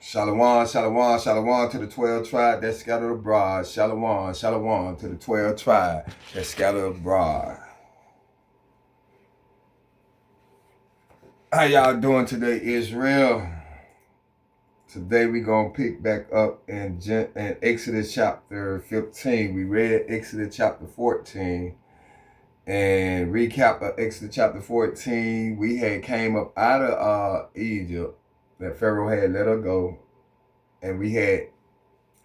Shalom, shalom, shalom to the 12 tribe that scattered abroad. Shalom, shalom to the 12 tribe that scattered abroad. How y'all doing today, Israel? Today we gonna pick back up in Exodus chapter 15. We read Exodus chapter 14. And recap of Exodus chapter 14, we had came up out of Egypt, that Pharaoh had let her go. And we had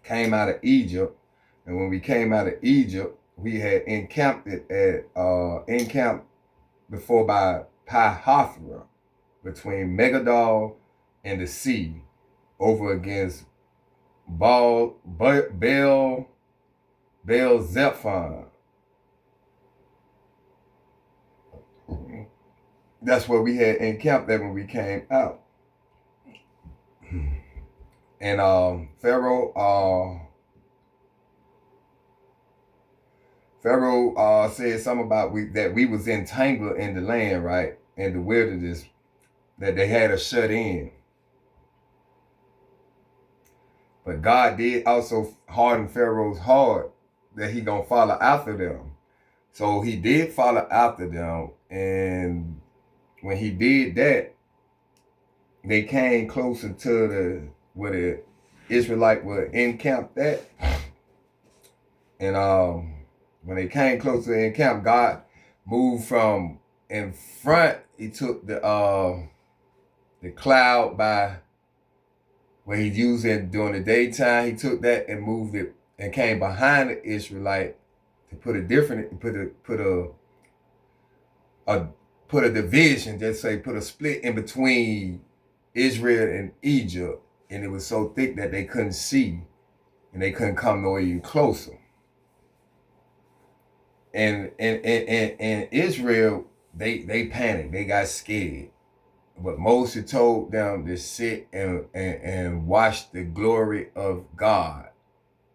came out of Egypt, and when we came out of Egypt, we had encamped before by Pi-hathra, between Megadol and the sea, over against Baal-zephon. That's where we had encamped at when we came out. And Pharaoh said something about that we was entangled in the land, right? In the wilderness, that they had us shut in. But God did also harden Pharaoh's heart that he gonna follow after them. So he did follow after them, and when he did that, they came closer to where the Israelite were encamped at. And when they came close to the encamp, God moved from in front. He took the cloud by where he used it during the daytime. He took that and moved it and came behind the Israelite to put a division, just say put a split in between Israel and Egypt, and it was so thick that they couldn't see and they couldn't come no even closer. And Israel, they panicked, they got scared. But Moses told them to sit and watch the glory of God,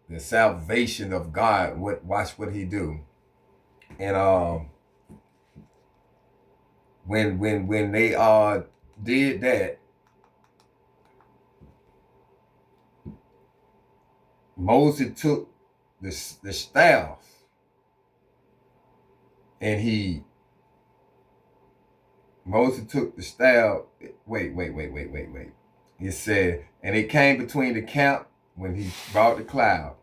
the salvation of God. Watch what he do. And when they did that, Moses took the staff and Moses took the staff. Wait. It said, and it came between the camp when he brought the cloud.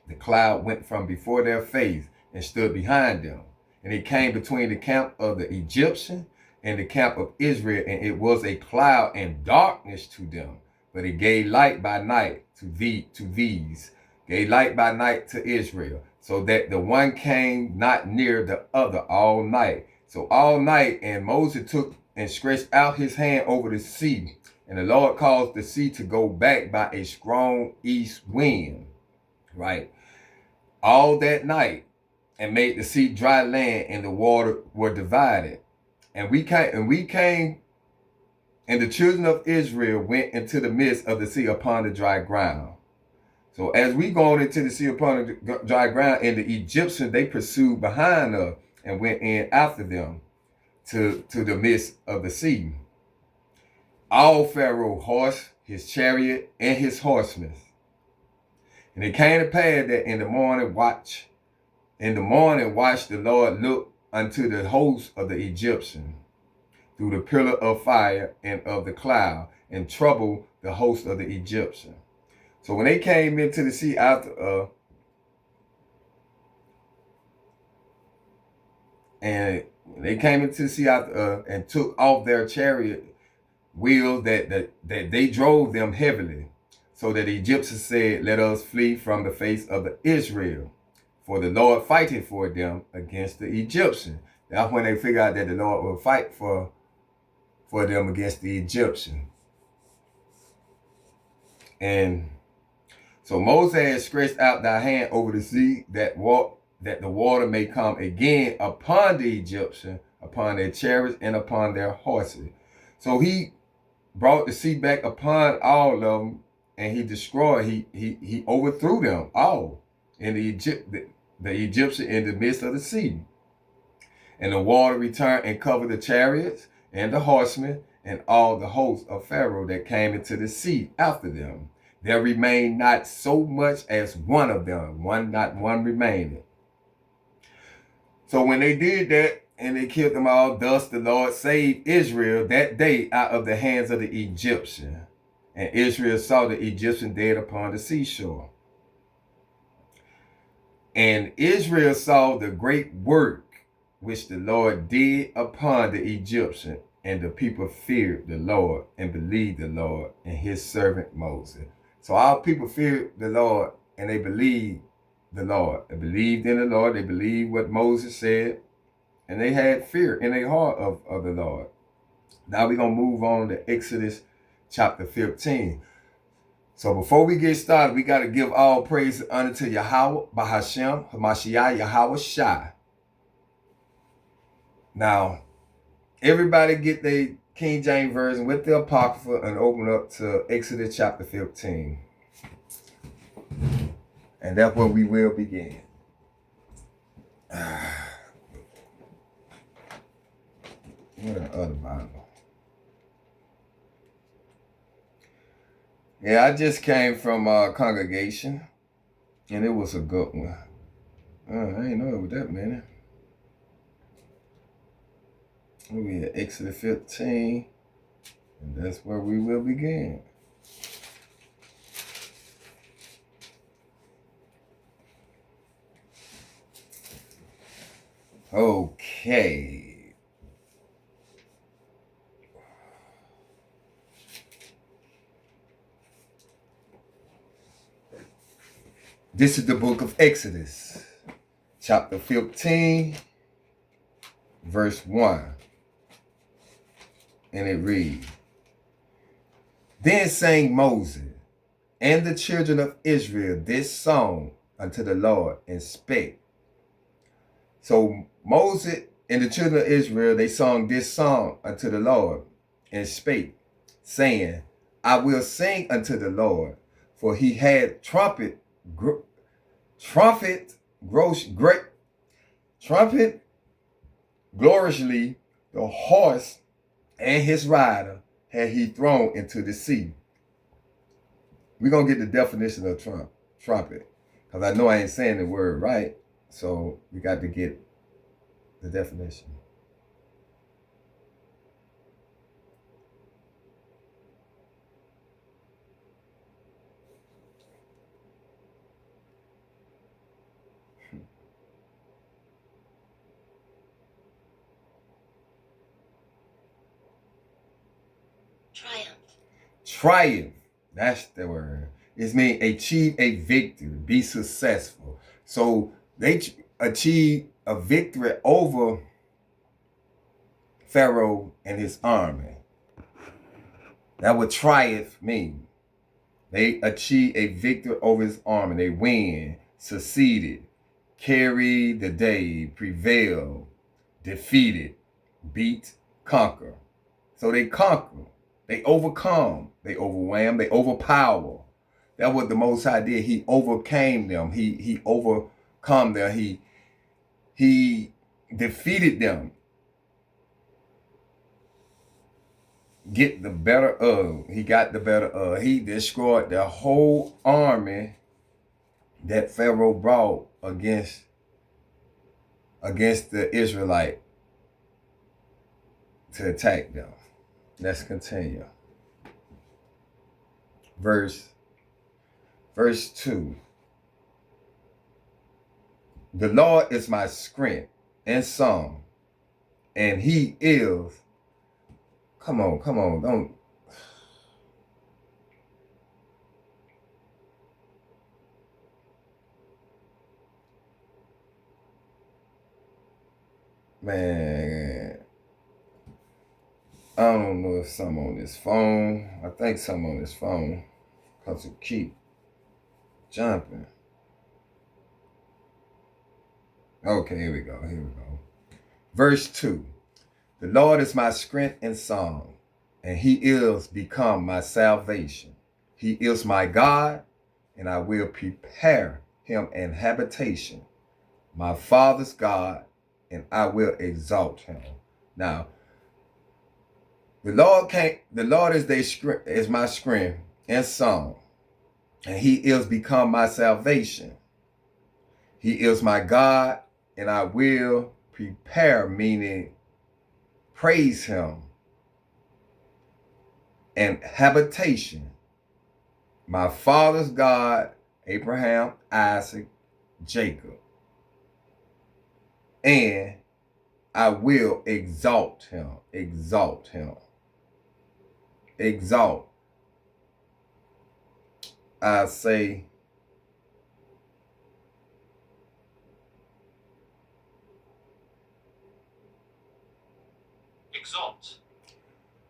The cloud went from before their face and stood behind them. And it came between the camp of the Egyptian and the camp of Israel, and it was a cloud and darkness to them. But it gave light by night to these, gave light by night to Israel, so that the one came not near the other all night. So all night, and Moses took and stretched out his hand over the sea, and the Lord caused the sea to go back by a strong east wind, right? All that night, and made the sea dry land, and the water were divided. And we came, and the children of Israel went into the midst of the sea upon the dry ground. So as we going into the sea upon the dry ground, and the Egyptians, they pursued behind us and went in after them to the midst of the sea. All Pharaoh's horse, his chariot, and his horsemen. And it came to pass that in the morning watch the Lord look unto the host of the Egyptians through the pillar of fire and of the cloud, and trouble the host of the Egyptians. So when they came into the sea after and took off their chariot wheels that they drove them heavily, so that the Egyptians said, let us flee from the face of the Israel, for the Lord fighteth for them against the Egyptians. That's when they figured out that the Lord will fight for them against the Egyptians. And so Moses had stretched out thy hand over the sea, that the water may come again upon the Egyptians, upon their chariots, and upon their horses. So he brought the sea back upon all of them, and he destroyed, he overthrew them all in the Egyptian in the midst of the sea. And the water returned and covered the chariots and the horsemen and all the hosts of Pharaoh that came into the sea after them. There remained not so much as one of them, not one remaining. So when they did that and they killed them all, thus the Lord saved Israel that day out of the hands of the Egyptian. And Israel saw the Egyptian dead upon the seashore. And Israel saw the great work which the Lord did upon the Egyptian, and the people feared the Lord and believed the Lord and his servant Moses. So our people feared the Lord and they believed the Lord. They believed in the Lord. They believed what Moses said, and they had fear in their heart of the Lord. Now we're going to move on to Exodus chapter 15. So before we get started, we got to give all praise and honor to Yahweh, Bahashem, Hamashiach, Yahweh Shai. Now, everybody get their King James Version with the Apocrypha and open up to Exodus chapter 15. And that's where we will begin. What an other Bible. Yeah, I just came from congregation, and it was a good one. I ain't know it was that many. We at Exodus 15, and that's where we will begin. Okay. This is the book of Exodus, chapter 15, verse 1. And it reads, Then sang Moses and the children of Israel this song unto the Lord, and spake. So Moses and the children of Israel, they sung this song unto the Lord, and spake, saying, I will sing unto the Lord, for he had trumpet gloriously the horse and his rider had he thrown into the sea. We're going to get the definition of trumpet, because I know I ain't saying the word right, so we got to get the definition. Triumph. That's the word. It means achieve a victory, be successful. So they achieved a victory over Pharaoh and his army. That what triumph mean. They achieved a victory over his army. They win, succeeded, carried the day, prevailed, defeated, beat, conquer. So they conquer. They overcome, they overwhelm, they overpower. That's what the Most High did. He overcame them. He overcome them. He defeated them. Get the better of. He got the better of. He destroyed the whole army that Pharaoh brought against the Israelite to attack them. Let's continue. Verse 2. The Lord is my strength and song, and he is. Come on, don't. Man, I don't know if some on this phone. I think some on this phone, because it keep jumping. Okay, here we go. Verse 2. The Lord is my strength and song, and he is become my salvation. He is my God, and I will prepare him an habitation, my father's God, and I will exalt him. Now, The Lord is my strength and song, and he is become my salvation. He is my God, and I will prepare, meaning praise him, and habitation. My father's God, Abraham, Isaac, Jacob, and I will exalt him, exalt him, exalt. I say, exalt.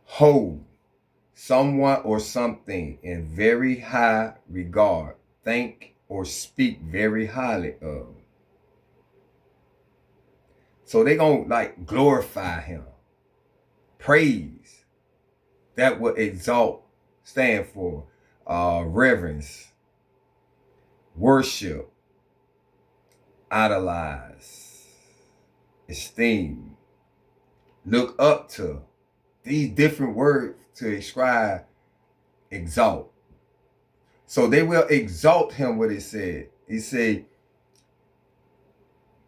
Hold someone or something in very high regard, think or speak very highly of. So they gonna like glorify him, praise. That would exalt stand for reverence, worship, idolize, esteem, look up to. These different words to describe exalt. So they will exalt him, what he said. He said,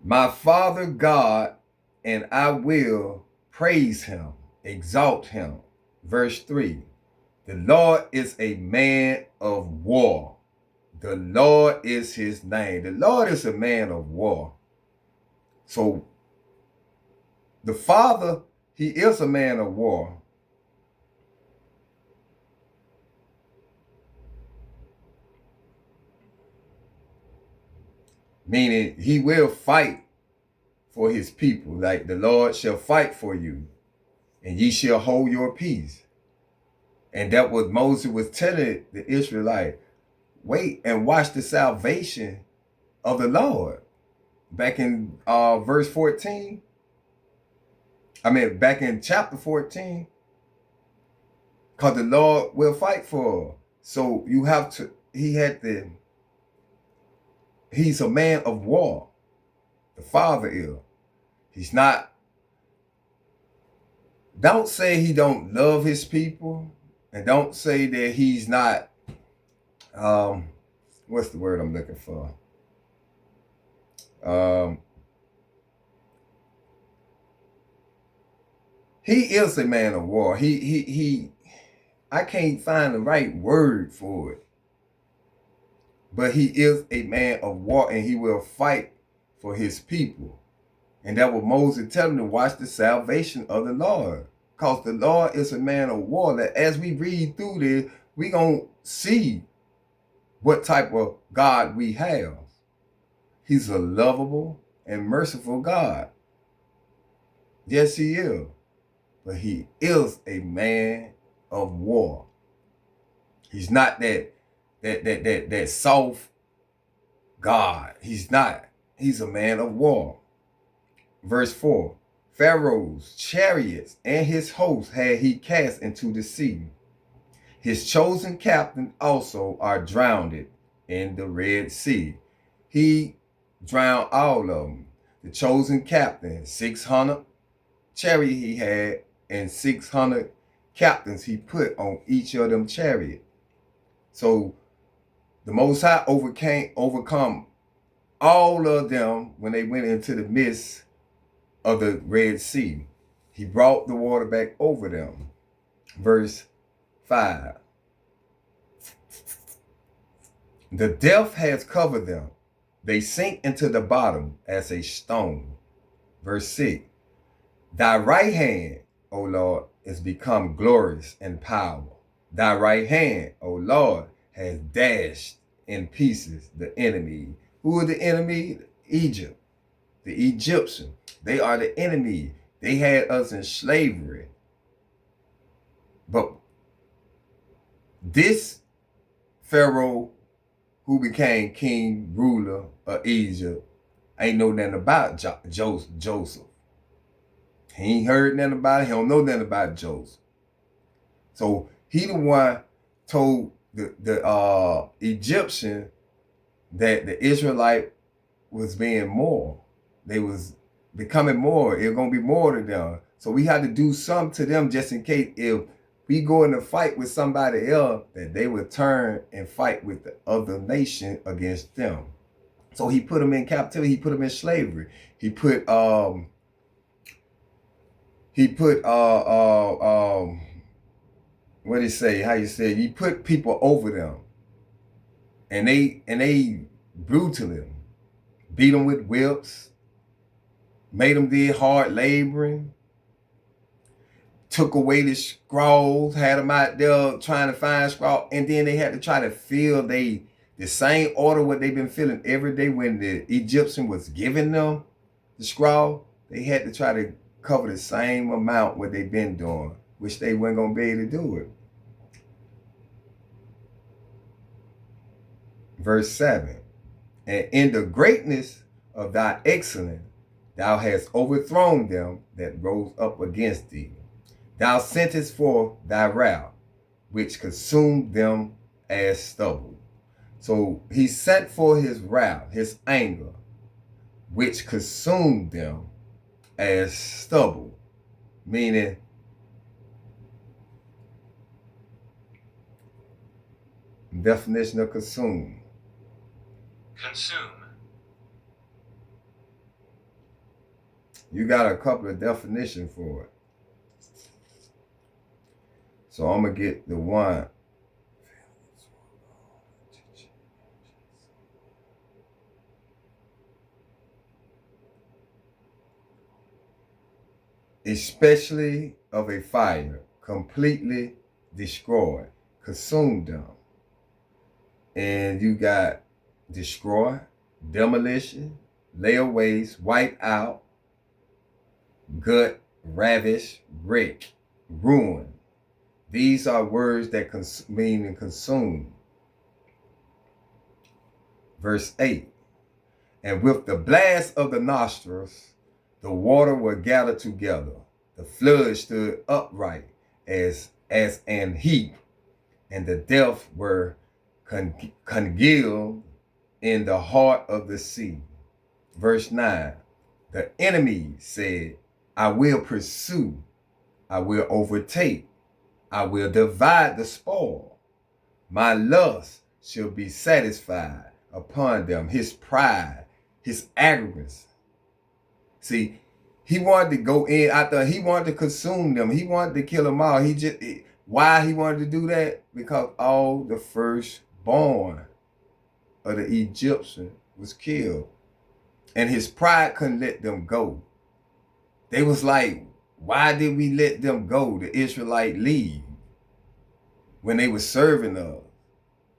my Father God, and I will praise him, exalt him. Verse 3, the Lord is a man of war. The Lord is his name. The Lord is a man of war. So the Father, he is a man of war. Meaning he will fight for his people. Like the Lord shall fight for you, and ye shall hold your peace. And that what Moses was telling the Israelite, wait and watch the salvation of the Lord. Back in verse 14, back in chapter 14, because the Lord will fight for. So you have to, he's a man of war. The Father is. He's not, don't say he don't love his people, and don't say that he's not, what's the word I'm looking for? He is a man of war. I can't find the right word for it. But he is a man of war, and he will fight for his people. And that was Moses telling him to watch the salvation of the Lord. Because the Lord is a man of war. That as we read through this, we going to see what type of God we have. He's a lovable and merciful God. Yes, he is. But he is a man of war. He's not that soft God. He's not. He's a man of war. Verse 4, Pharaoh's chariots and his hosts had he cast into the sea. His chosen captain also are drowned in the Red Sea. He drowned all of them. The chosen captain, 600 chariots he had, and 600 captains he put on each of them chariots. So the Most High overcome all of them when they went into the midst of the Red Sea. He brought the water back over them. Verse 5. The depth has covered them. They sink into the bottom as a stone. Verse 6. Thy right hand, O Lord, is become glorious in power. Thy right hand, O Lord, has dashed in pieces the enemy. Who are the enemy? Egypt. The Egyptians. They are the enemy. They had us in slavery. But this Pharaoh who became king, ruler of Egypt, ain't know nothing about Joseph. He ain't heard nothing about it. He don't know nothing about Joseph. So he the one told the Egyptian that the Israelite was being more. They was becoming more. It was going to be more to them. So we had to do something to them just in case if we go in a fight with somebody else, that they would turn and fight with the other nation against them. So he put them in captivity. He put them in slavery. He put what did he say? How you say? He put people over them, and they brutally beat them with whips, made them did hard laboring, took away the scrolls, had them out there trying to find scrolls, and then they had to try to fill the same order what they've been filling every day when the Egyptian was giving them the scroll. They had to try to cover the same amount what they've been doing, which they weren't going to be able to do it. Verse 7, and in the greatness of thy excellence, thou hast overthrown them that rose up against thee. Thou sentest forth thy wrath, which consumed them as stubble. So he sent for his wrath, his anger, which consumed them as stubble, meaning definition of consume. Consume. You got a couple of definitions for it. So I'm going to get the one. Especially of a fire, completely destroy, consume them. And you got destroy, demolition, lay waste, wipe out, gut, ravish, wreck, ruin. These are words that mean consume. Verse 8, and with the blast of the nostrils, the water were gathered together. The flood stood upright as an heap, and the depths were congealed in the heart of the sea. Verse 9, the enemy said, I will pursue, I will overtake, I will divide the spoil. My lust shall be satisfied upon them, his pride, his arrogance. See, he wanted to go in after, he wanted to consume them. He wanted to kill them all. Why he wanted to do that? Because all the firstborn of the Egyptian was killed. And his pride couldn't let them go. They was like, why did we let them go, the Israelite leave, when they were serving us?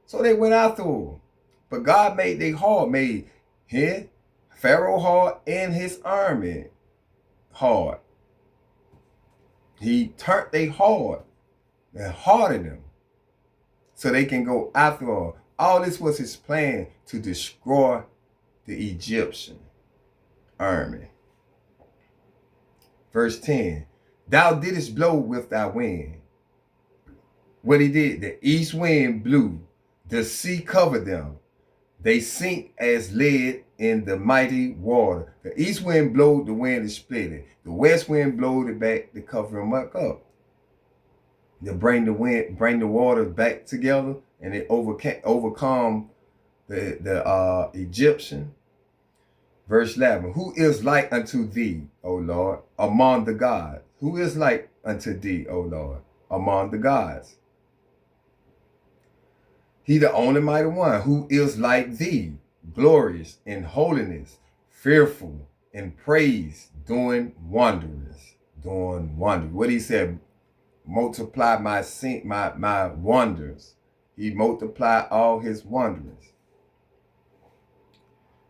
So they went after them. But God made their heart, made him, Pharaoh hard, and his army hard. He turned their heart and hardened them so they can go after them. All this was his plan to destroy the Egyptian army. Verse 10, thou didst blow with thy wind. What he did, the east wind blew, the sea covered them. They sink as lead in the mighty water. The east wind blowed, the wind is split it. The west wind blowed it back to cover them up. To bring the wind, bring the water back together, and it overcome the Egyptian. Verse 11, who is like unto thee, O Lord, among the gods? Who is like unto thee, O Lord, among the gods? He the only mighty one, who is like thee, glorious in holiness, fearful in praise, doing wonders. What he said, multiply my wonders. He multiplied all his wonders.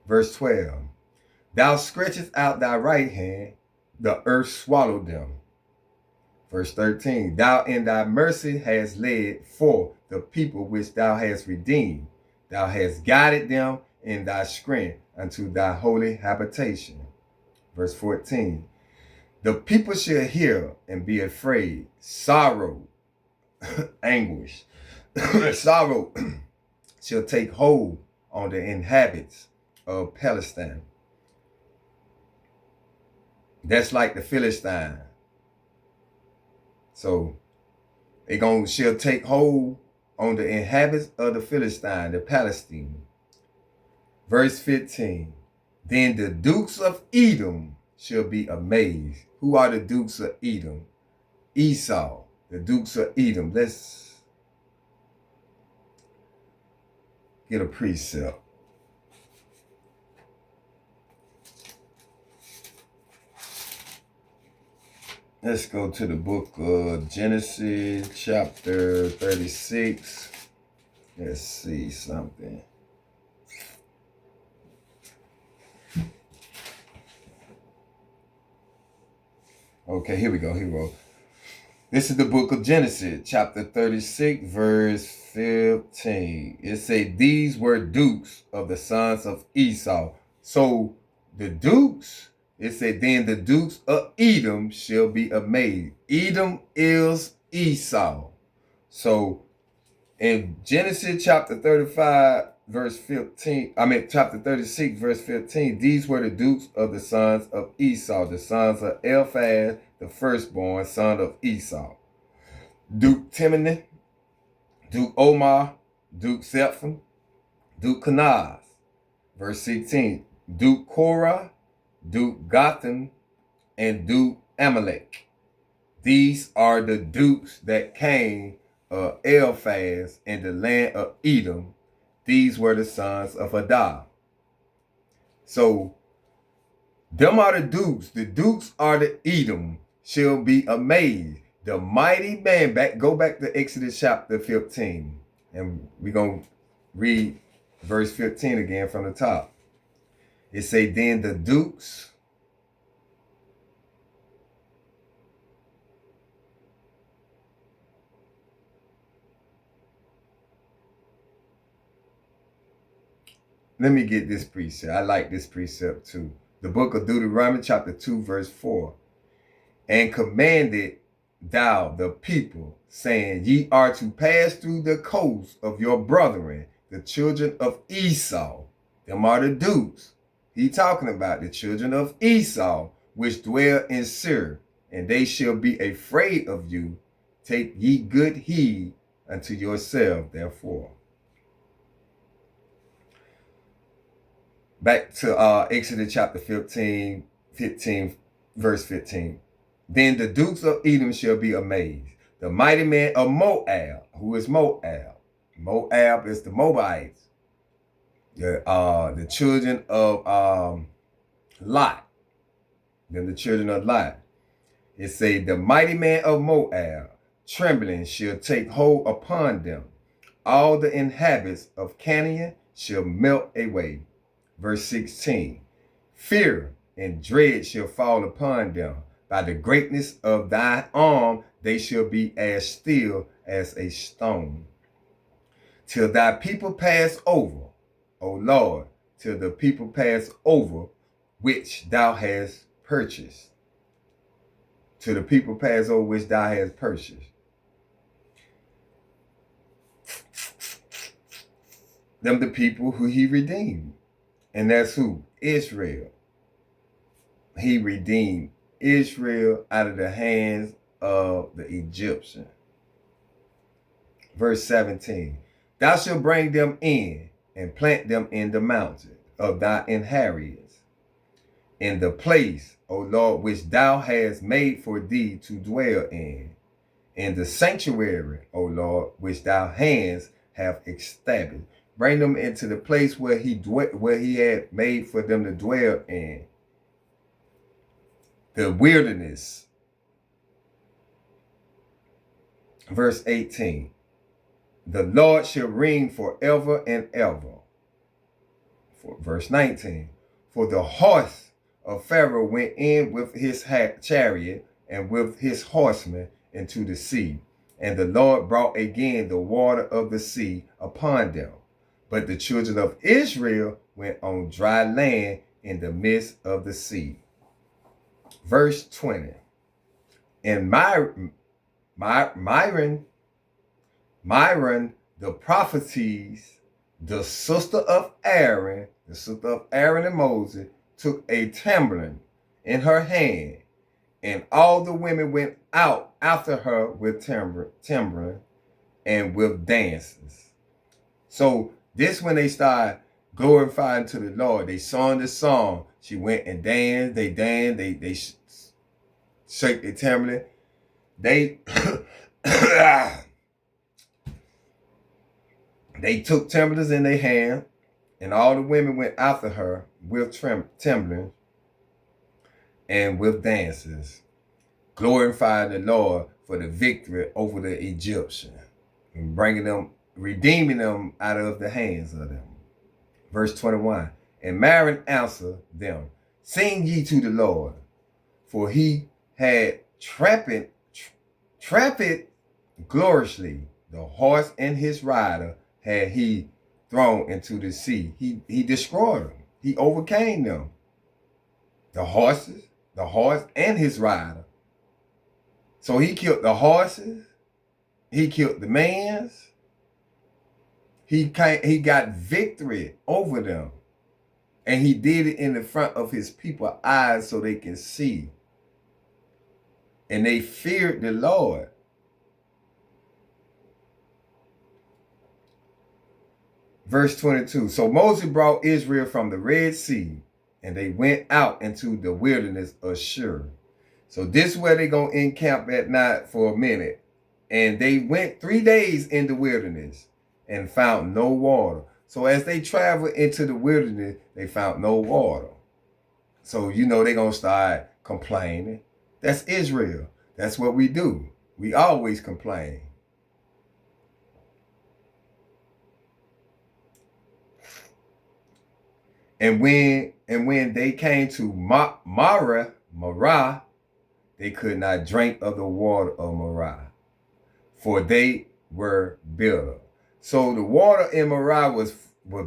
Verse 12, thou stretchest out thy right hand, the earth swallowed them. Verse 13, thou in thy mercy hast led forth the people which thou hast redeemed. Thou hast guided them in thy strength unto thy holy habitation. Verse 14, the people shall hear and be afraid. Sorrow, anguish, sorrow shall take hold on the inhabitants of Palestine. That's like the Philistine. So she'll take hold on the inhabitants of the Philistine, the Palestine. Verse 15. Then the dukes of Edom shall be amazed. Who are the dukes of Edom? Esau, the dukes of Edom. Let's get a precept. Let's go to the book of Genesis, chapter 36. Let's see something. Okay, here we go. This is the book of Genesis, chapter 36, verse 15. It says, these were dukes of the sons of Esau. So the dukes, it said, then the dukes of Edom shall be amazed. Edom is Esau. So in Genesis chapter 35, verse 15, chapter 36, verse 15, these were the dukes of the sons of Esau, the sons of Eliphaz, the firstborn son of Esau. Duke Timnah, Duke Omar, Duke Zephon, Duke Kenaz. Verse 16, Duke Korah, Duke Gotham, and Duke Amalek. These are the dukes that came of Eliphaz in the land of Edom. These were the sons of Adah. So, them are the dukes. The dukes are the Edom. Shall be amazed. The mighty man, go back to Exodus chapter 15. And we're going to read verse 15 again from the top. It say, then the dukes let me get this precept. I like this precept too. The book of Deuteronomy chapter 2 verse 4. And commanded thou the people, saying, ye are to pass through the coast of your brethren, the children of Esau. Them are the dukes. He talking about the children of Esau, which dwell in Seir, and they shall be afraid of you. Take ye good heed unto yourself, therefore. Back to Exodus chapter 15, verse 15. Then the dukes of Edom shall be amazed. The mighty man of Moab. Who is Moab? Moab is the Moabites. The children of Lot. Then the children of Lot. It say, the mighty man of Moab, trembling, shall take hold upon them. All the inhabitants of Canaan shall melt away. Verse 16. Fear and dread shall fall upon them. By the greatness of thy arm, they shall be as still as a stone. Till thy people pass over, O Lord, till the people pass over, which thou hast purchased. Till the people pass over, which thou hast purchased. Them the people who he redeemed. And that's who? Israel. He redeemed Israel out of the hands of the Egyptian. Verse 17. Thou shalt bring them in and plant them in the mountain of thy inheritance, in the place, O Lord, which thou hast made for thee to dwell in the sanctuary, O Lord, which thy hands have established. Bring them into the place where he had made for them to dwell in. The wilderness. Verse 18. The Lord shall reign forever and ever. Verse 19. For the horse of Pharaoh went in with his chariot and with his horsemen into the sea. And the Lord brought again the water of the sea upon them. But the children of Israel went on dry land in the midst of the sea. Verse 20. And Myron, the prophetess, the sister of Aaron and Moses, took a tambourine in her hand And all the women went out after her with timbrel and with dances. So this when they started glorifying to the Lord. They sung the song. She went and danced. They danced. They shake the timbrel. They they took timbrels in their hand, and all the women went after her with timbrels and with dances, glorifying the Lord for the victory over the Egyptians and bringing them, redeeming them out of the hands of them. Verse 21, and Miriam answered them, sing ye to the Lord, for he had trampled gloriously the horse and his rider had he thrown into the sea. He destroyed them. He overcame them. The horse and his rider. So he killed the horses. He killed the mans. He got victory over them. And he did it in the front of his people's eyes so they can see. And they feared the Lord. Verse 22. So Moses brought Israel from the Red Sea, and they went out into the wilderness of Shur. So this is where they're going to encamp at night for a minute. And they went 3 days in the wilderness and found no water. So as they traveled into the wilderness, they found no water. So, they're going to start complaining. That's Israel. That's what we do. We always complain. And when they came to Marah, they could not drink of the water of Marah, for they were bitter. So the water in Marah was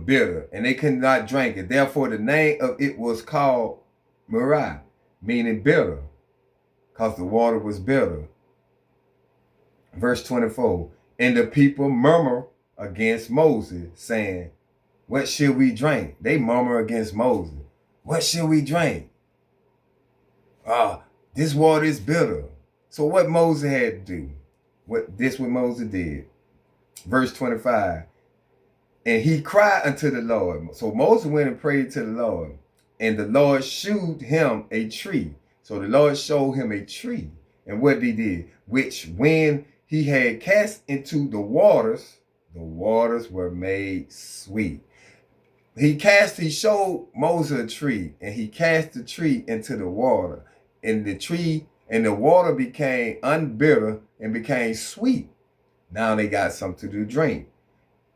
bitter, and they could not drink it. Therefore, the name of it was called Marah, meaning bitter, because the water was bitter. Verse 24, and the people murmur against Moses, saying, what should we drink? They murmur against Moses. What should we drink? This water is bitter. So what Moses had to do? What Moses did. Verse 25. And he cried unto the Lord. So Moses went and prayed to the Lord. And the Lord shewed him a tree. So the Lord showed him a tree. And what he did, which when he had cast into the waters were made sweet. He showed Moses a tree, and he cast the tree into the water, and the tree and the water became unbitter and became sweet. Now they got something to drink.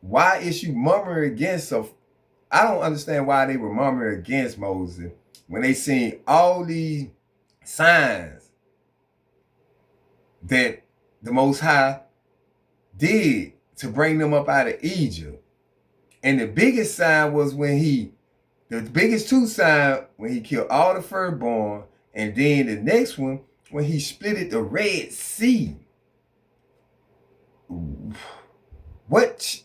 Why is you murmuring against I don't understand why they were murmuring against Moses when they seen all these signs that the Most High did to bring them up out of Egypt. And the biggest sign was the biggest two signs when he killed all the firstborn, and then the next one when he split the Red Sea. What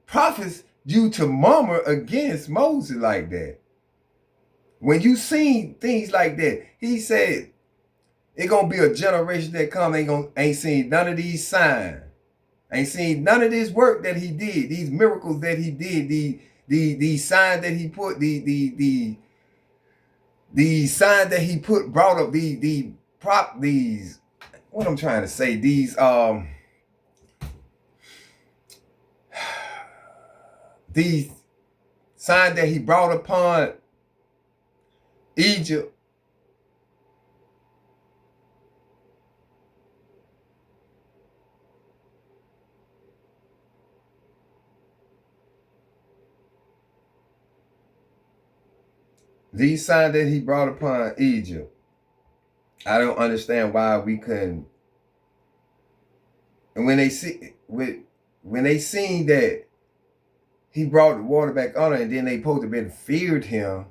prophets you to murmur against Moses like that? When you seen things like that, he said it's gonna be a generation that come ain't seen none of these signs. Ain't seen none of this work that he did, these miracles that he did, the signs that he put, the signs that he brought up, what I'm trying to say, these signs that he brought upon Egypt. These signs that he brought upon Egypt, I don't understand why we couldn't. And when they seen that he brought the water back on her, and then they supposed to have been feared him,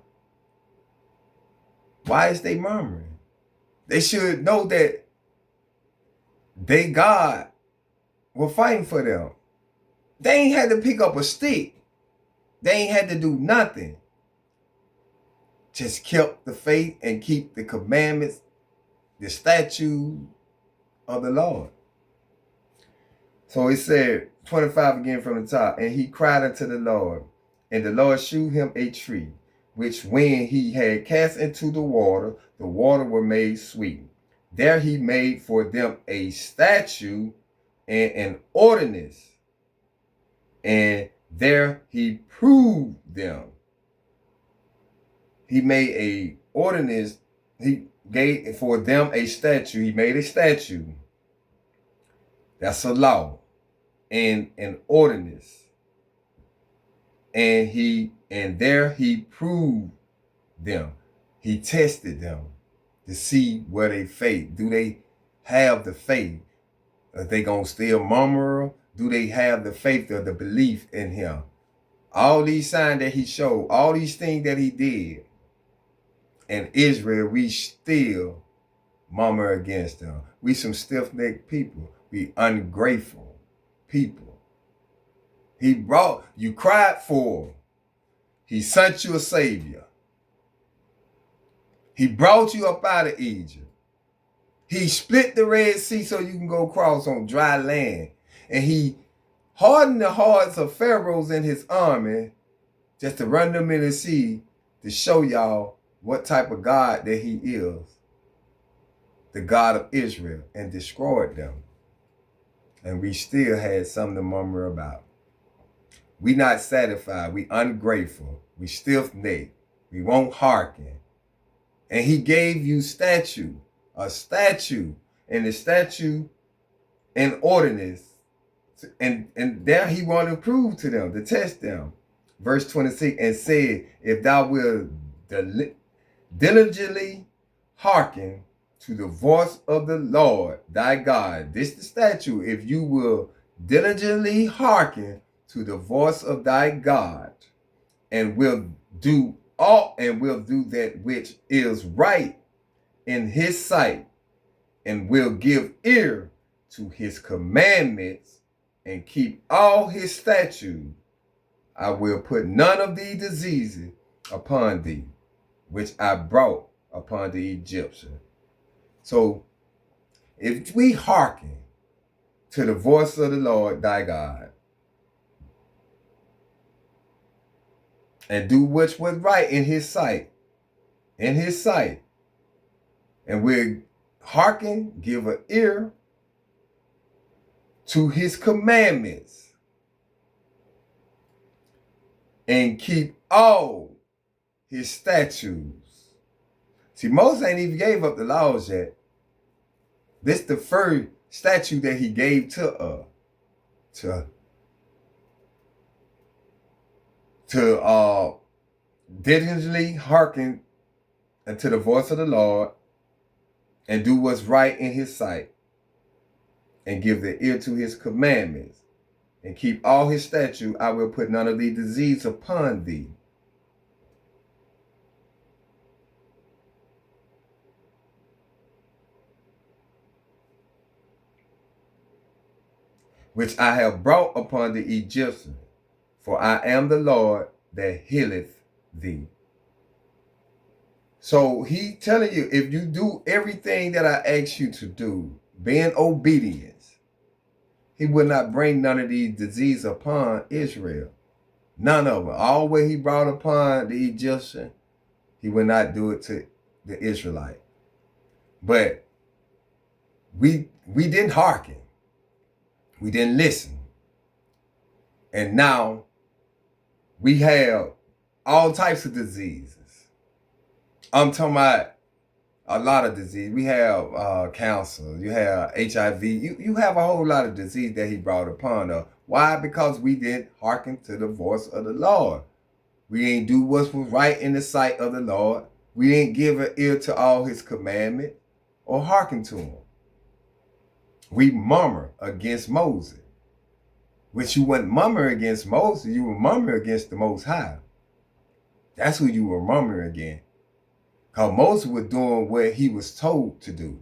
why is they murmuring? They should know that they God were fighting for them. They ain't had to pick up a stick. They ain't had to do nothing. Just kept the faith and keep the commandments the statue of the Lord. So it said, 25 again from the top, and he cried unto the Lord, and the Lord shewed him a tree, which when he had cast into the water were made sweet. There he made for them a statue and an ordinance, and there he proved them. He made a ordinance, he gave for them a statue, he made a statue. That's a law and an ordinance. And there he proved them. He tested them to see where they faith. Do they have the faith? Are they gonna still murmur? Do they have the faith or the belief in him? All these signs that he showed, all these things that he did, in Israel, we still murmur against them. We some stiff-necked people. We ungrateful people. He brought, you cried for him. He sent you a savior. He brought you up out of Egypt. He split the Red Sea so you can go across on dry land. And he hardened the hearts of pharaohs in his army just to run them in the sea to show y'all what type of God that he is. The God of Israel, and destroyed them. And we still had something to murmur about. We not satisfied. We ungrateful. We stiff-necked. We won't hearken. And he gave you a statue, and the statue and ordinance. And there he wanted to prove to them, to test them. Verse 26, and said, if thou wilt diligently hearken to the voice of the Lord thy God. This the statue. If you will diligently hearken to the voice of thy God, and will do that which is right in his sight, and will give ear to his commandments, and keep all his statutes, I will put none of these diseases upon thee, which I brought upon the Egyptians. So if we hearken to the voice of the Lord thy God, and do which was right in his sight, and we'll hearken, give an ear to his commandments, and keep all his statutes. See, Moses ain't even gave up the laws yet. This the first statute that he gave to diligently hearken unto the voice of the Lord, and do what's right in his sight, and give the ear to his commandments, and keep all his statutes. I will put none of these disease upon thee. Which I have brought upon the Egyptians, for I am the Lord that healeth thee. So he telling you, if you do everything that I ask you to do, being obedience, he will not bring none of these diseases upon Israel. None of them. All what he brought upon the Egyptian, he will not do it to the Israelite. But we didn't hearken. We didn't listen. And now we have all types of diseases. I'm talking about a lot of disease. We have cancer. You have HIV. You have a whole lot of disease that he brought upon us. Why? Because we didn't hearken to the voice of the Lord. We ain't do what was right in the sight of the Lord. We ain't give an ear to all his commandments or hearken to him. We murmur against Moses. Which you wouldn't murmur against Moses, you would murmur against the Most High. That's who you were murmuring against. Because Moses was doing what he was told to do.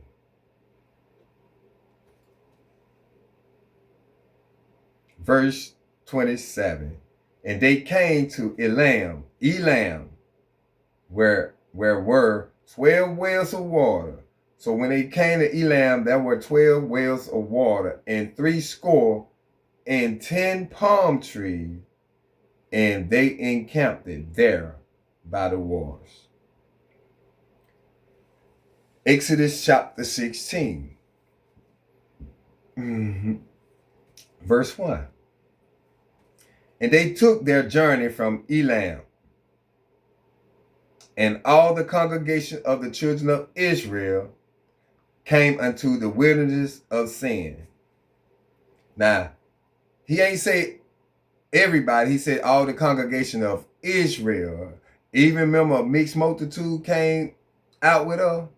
Verse 27. And they came to Elam, where were 12 wells of water, So when they came to Elam, there were 12 wells of water, and 70 palm trees, and they encamped there by the waters. Exodus chapter 16. Verse 1. And they took their journey from Elam, and all the congregation of the children of Israel came unto the wilderness of Sin. Now, he ain't say everybody, he said all the congregation of Israel. Even remember a mixed multitude came out with her,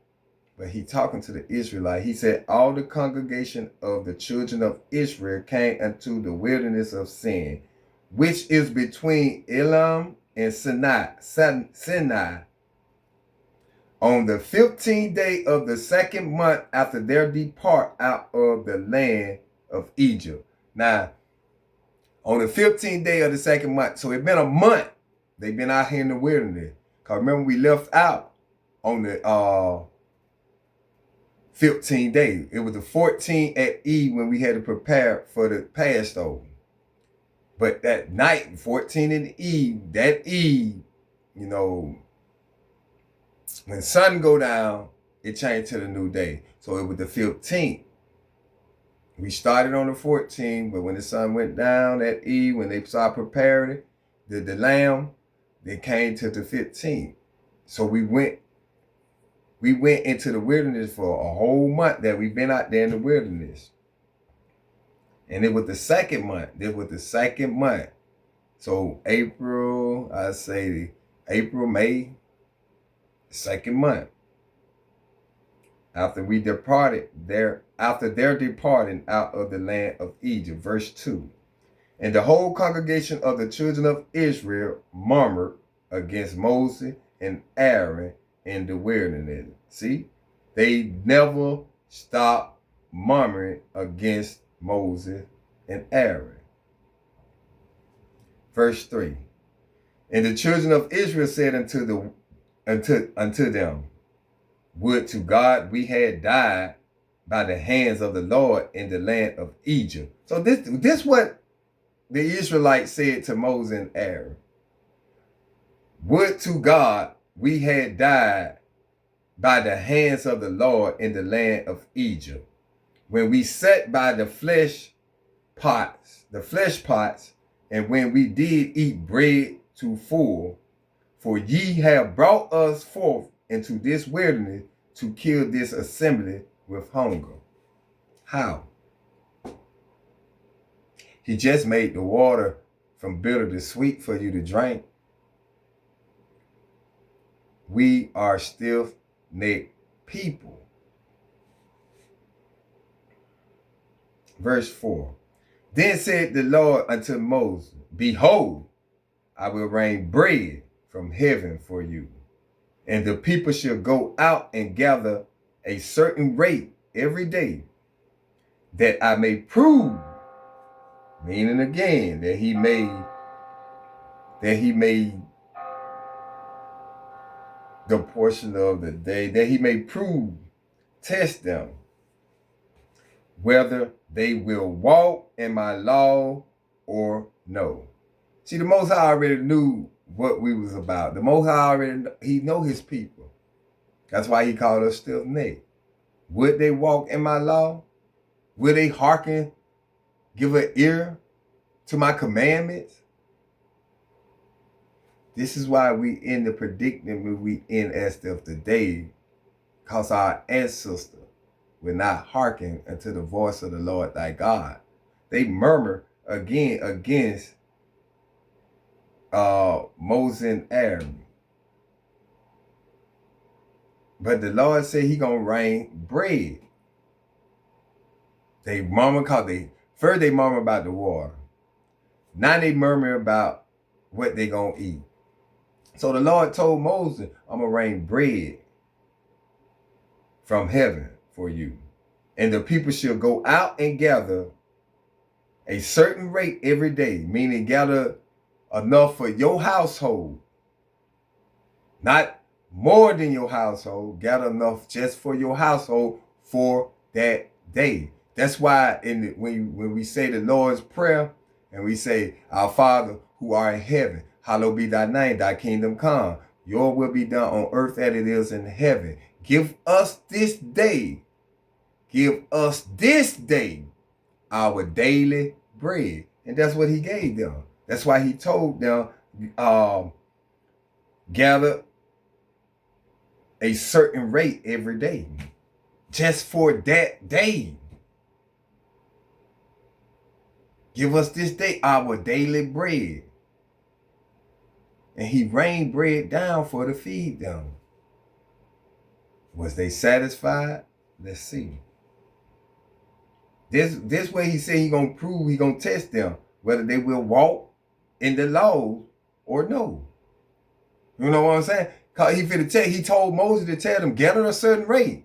but he talking to the Israelite. He said all the congregation of the children of Israel came unto the wilderness of Sin, which is between Elam and Sinai, on the 15th day of the second month after their depart out of the land of Egypt. Now, on the 15th day of the second month, so it's been a month they've been out here in the wilderness. Because remember, we left out on the 15 days. It was the 14th at eve when we had to prepare for the Passover. But that night, 14 in the eve, that eve, you know, when sun go down, it changed to the new day. So it was the 15th. We started on the 14th, but when the sun went down that eve, when they started preparing it, the lamb, they came to the 15th. So we went into the wilderness for a whole month that we've been out there in the wilderness. And it was the second month. So April, I say April, May, second month. After their departing out of the land of Egypt. Verse 2. And the whole congregation of the children of Israel murmured against Moses and Aaron in the wilderness. See, they never stopped murmuring against Moses and Aaron. Verse 3. And the children of Israel said unto them, would to God we had died by the hands of the Lord in the land of Egypt. So this what the Israelites said to Moses and Aaron. Would to God we had died by the hands of the Lord in the land of Egypt, when we sat by the flesh pots, and when we did eat bread to full, for ye have brought us forth into this wilderness to kill this assembly with hunger. How? He just made the water from bitter to sweet for you to drink. We are stiff-necked people. Verse 4. Then said the Lord unto Moses, behold, I will rain bread from heaven for you, and the people shall go out and gather a certain rate every day, that I may prove, meaning again, that he may the portion of the day, that he may prove, test them, whether they will walk in my law or no. See, the Most High already knew what we was about. The Most High he know his people. That's why he called us stiff-necked. Would they walk in my law? Would they hearken, give an ear to my commandments? This is why we in the predicament we in as of today, because our ancestors will not hearken unto the voice of the Lord thy God. They murmur again against Moses and Aaron. But the Lord said he gonna rain bread. They murmur because first they murmur about the water. Now they murmur about what they gonna eat. So the Lord told Moses, I'm gonna rain bread from heaven for you. And the people shall go out and gather a certain rate every day, meaning gather enough for your household. Not more than your household. Gather enough just for your household for that day. That's why when we say the Lord's Prayer and we say, Our Father who art in heaven, hallowed be thy name, thy kingdom come. Your will be done on earth as it is in heaven. Give us this day our daily bread. And that's what he gave them. That's why he told them, gather a certain rate every day. Just for that day. Give us this day our daily bread. And he rained bread down for to feed them. Was they satisfied? Let's see. This way he said he gonna prove, he gonna test them whether they will walk in the laws or no. You know what I'm saying? Cause he told Moses to tell them, gather a certain rate.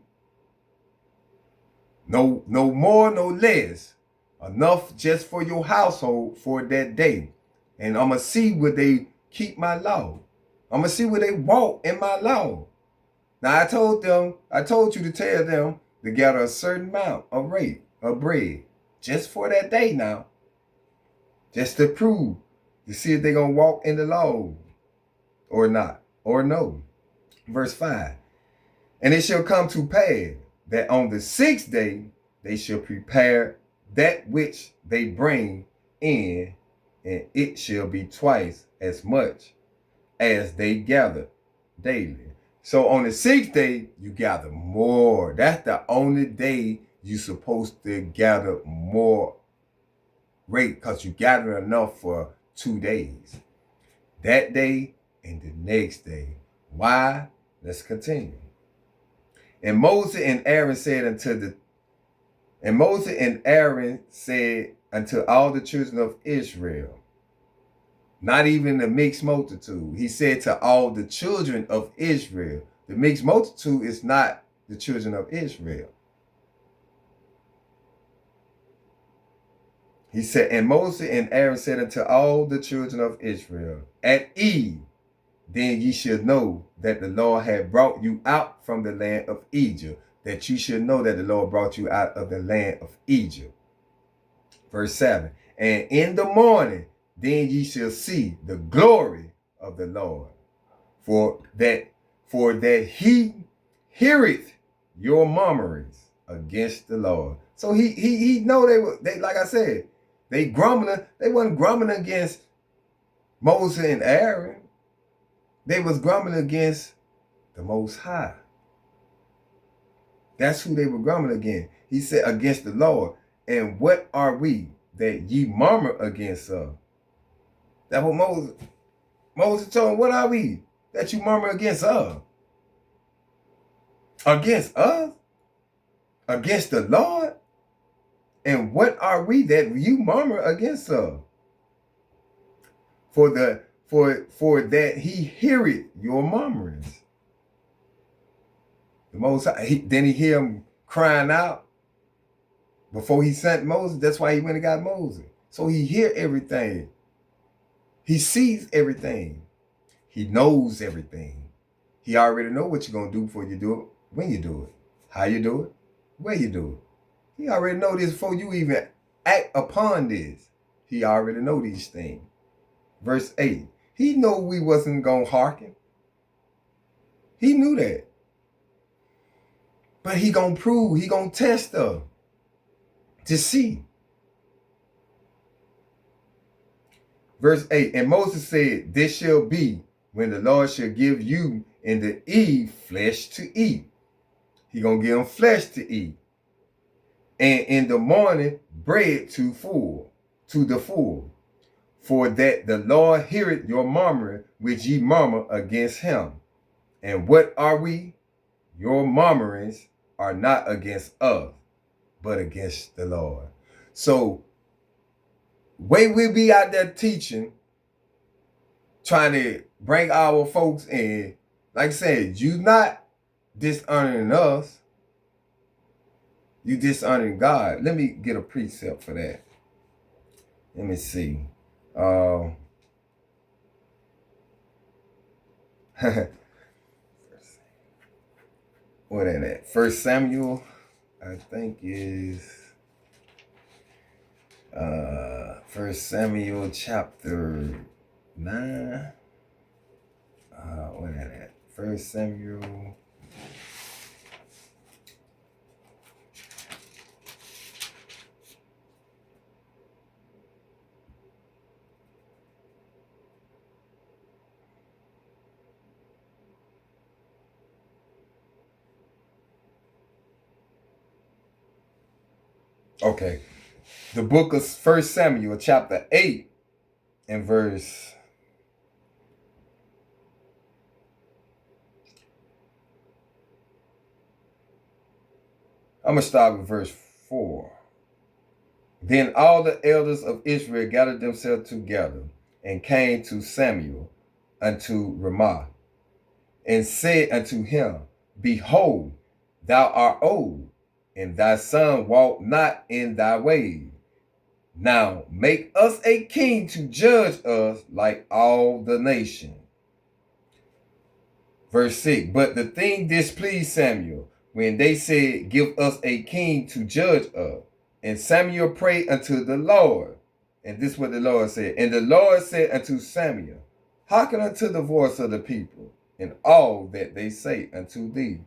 No more, no less. Enough just for your household for that day. And I'm gonna see where they keep my law. I'm gonna see where they walk in my law. Now I told you to tell them to gather a certain amount of rate of bread just for that day now. Just to prove, to see if they're gonna walk in the law or not, or no. Verse 5. And it shall come to pass that on the 6th day they shall prepare that which they bring in, and it shall be twice as much as they gather daily. So on the 6th day, you gather more. That's the only day you're supposed to gather more rate, because you gather enough for 2 days. That day and the next day. Why? Let's continue. And Moses and Aaron said unto all the children of Israel, not even the mixed multitude. He said to all the children of Israel. The mixed multitude is not the children of Israel. He said, and Moses and Aaron said unto all the children of Israel, at eve, then ye should know that the Lord had brought you out from the land of Egypt, that you should know that the Lord brought you out of the land of Egypt. Verse 7, and in the morning, then ye shall see the glory of the Lord, for that he heareth your murmurings against the Lord. So he know they like I said, they wasn't grumbling against Moses and Aaron. They was grumbling against the Most High. That's who they were grumbling against. He said against the Lord. And what are we that ye murmur against us? That's what Moses told him, what are we that you murmur against us? Against us? Against the Lord? And what are we that you murmur against us? For that he heareth your murmurings. The Most High, then he hear him crying out before he sent Moses. That's why he went and got Moses. So he hear everything. He sees everything. He knows everything. He already know what you're going to do before you do it, when you do it, how you do it, where you do it. He already know this before you even act upon this. He already know these things. Verse 8. He know we wasn't going to hearken. He knew that. But he going to prove, he going to test us to see. Verse 8, and Moses said, this shall be when the Lord shall give you in the eve flesh to eat. He going to give them flesh to eat. And in the morning, bread to the full. For that the Lord heareth your murmuring, which ye murmur against him. And what are we? Your murmurings are not against us, but against the Lord. So, way we be out there teaching, trying to bring our folks in, like I said, you not dishonoring us, you dishonoring God. Let me get a precept for that. Let me see. what is that? First Samuel, I think is First Samuel chapter 9. What is that? First Samuel. Okay. The book of First Samuel, chapter 8, and verse. I'm going to start with verse 4. Then all the elders of Israel gathered themselves together and came to Samuel unto Ramah and said unto him, Behold, thou art old, and thy son walk not in thy ways. Now make us a king to judge us like all the nation. Verse 6. But the thing displeased Samuel when they said, Give us a king to judge us. And Samuel prayed unto the Lord. And this is what the Lord said. And the Lord said unto Samuel, Hearken unto the voice of the people in all that they say unto thee.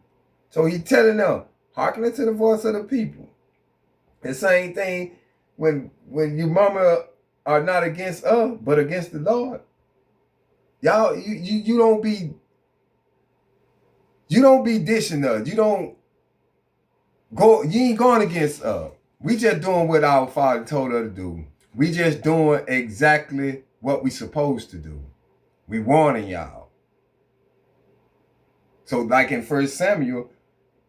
So he telling them, hearken unto the voice of the people. The same thing when you mama are not against us, but against the Lord. Y'all, you don't be dishing us. You ain't going against us. We just doing what our Father told us to do. We just doing exactly what we supposed to do. We warning y'all. So like in 1 Samuel,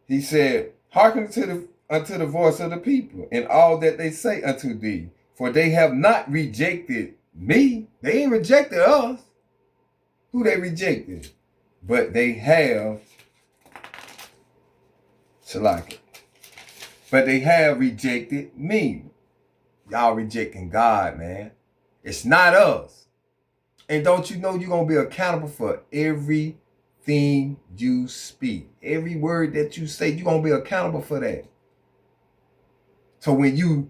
he said, hearken unto the voice of the people and all that they say unto thee. For they have not rejected me. They ain't rejected us. Who they rejected? But they have Shalaka. But they have rejected me. Y'all rejecting God, man. It's not us. And don't you know you're going to be accountable for everything you speak? Every word that you say, you're going to be accountable for that. So when you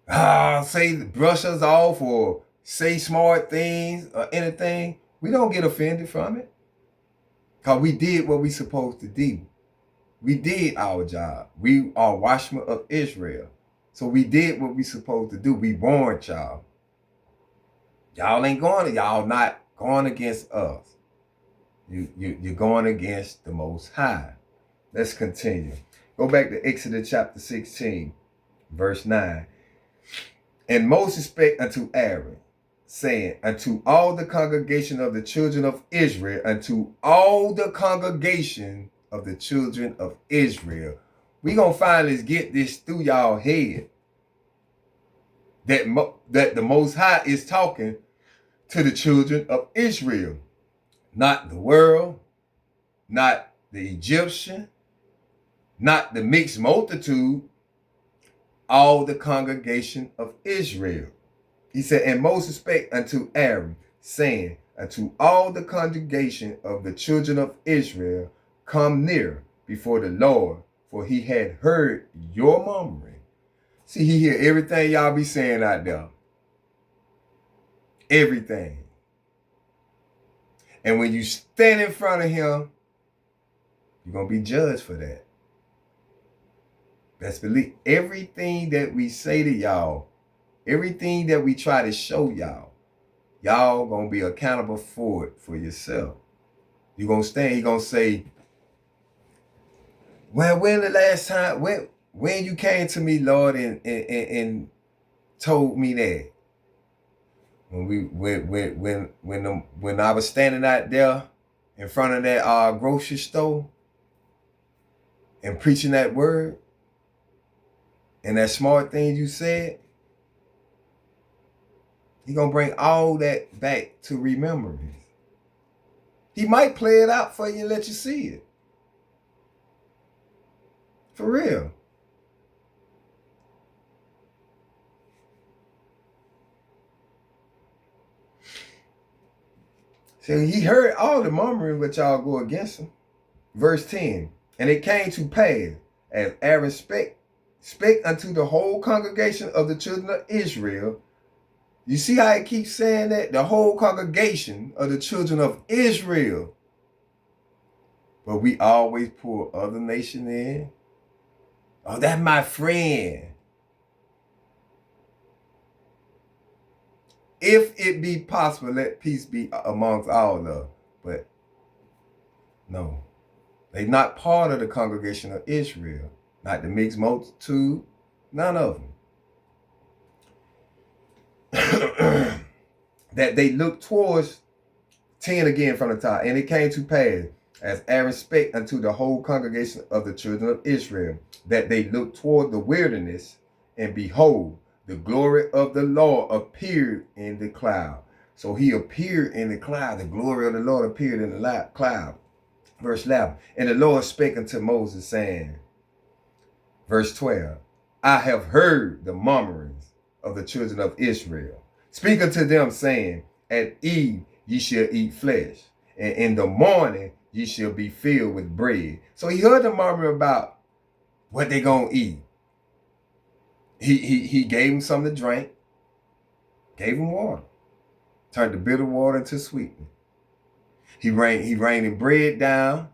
say brush us off or say smart things or anything, we don't get offended from it. Because we did what we supposed to do. We did our job. We are watchmen of Israel. So we did what we supposed to do. We warned y'all. Y'all not going against us. You're going against the Most High. Let's continue. Go back to Exodus chapter 16, verse 9. And Moses spake unto Aaron, saying, unto all the congregation of the children of Israel, unto all the congregation of the children of Israel. We gonna finally get this through y'all head. That the Most High is talking to the children of Israel. Not the world, not the Egyptian, not the mixed multitude, all the congregation of Israel. He said, and Moses spake unto Aaron, saying, unto all the congregation of the children of Israel, come near before the Lord, for he had heard your murmuring. See, he hear everything y'all be saying out there. Everything. And when you stand in front of him, you're going to be judged for that. Best believe everything that we say to y'all, everything that we try to show y'all, y'all going to be accountable for it for yourself. You're going to stand, you're going to say, well, when the last time, when you came to me, Lord, and told me that? When I was standing out there in front of that grocery store and preaching that word and that smart thing you said, He's going to bring all that back to remembrance. He might play it out for you and let you see it. For real. So he heard all the murmuring, but y'all go against him. Verse 10. And it came to pass, as Aaron spake unto the whole congregation of the children of Israel. You see how it keeps saying that? The whole congregation of the children of Israel. But we always pull other nation in. Oh, that's my friend. If it be possible, let peace be amongst all of them. But no, they're not part of the congregation of Israel. Not the mixed multitude, none of them. That they look towards 10 again from the top. And it came to pass, as Aaron spake unto the whole congregation of the children of Israel, that they looked toward the wilderness, and behold, the glory of the Lord appeared in the cloud. So he appeared in the cloud. The glory of the Lord appeared in the cloud. Verse 11. And the Lord spake unto Moses, saying, verse 12, I have heard the murmurings of the children of Israel. Speak unto them, saying, at eve ye shall eat flesh, and in the morning ye shall be filled with bread. So he heard the murmur about what they gonna eat. He gave them something to drink, gave them water, turned the bitter water into sweetness. He raining bread down.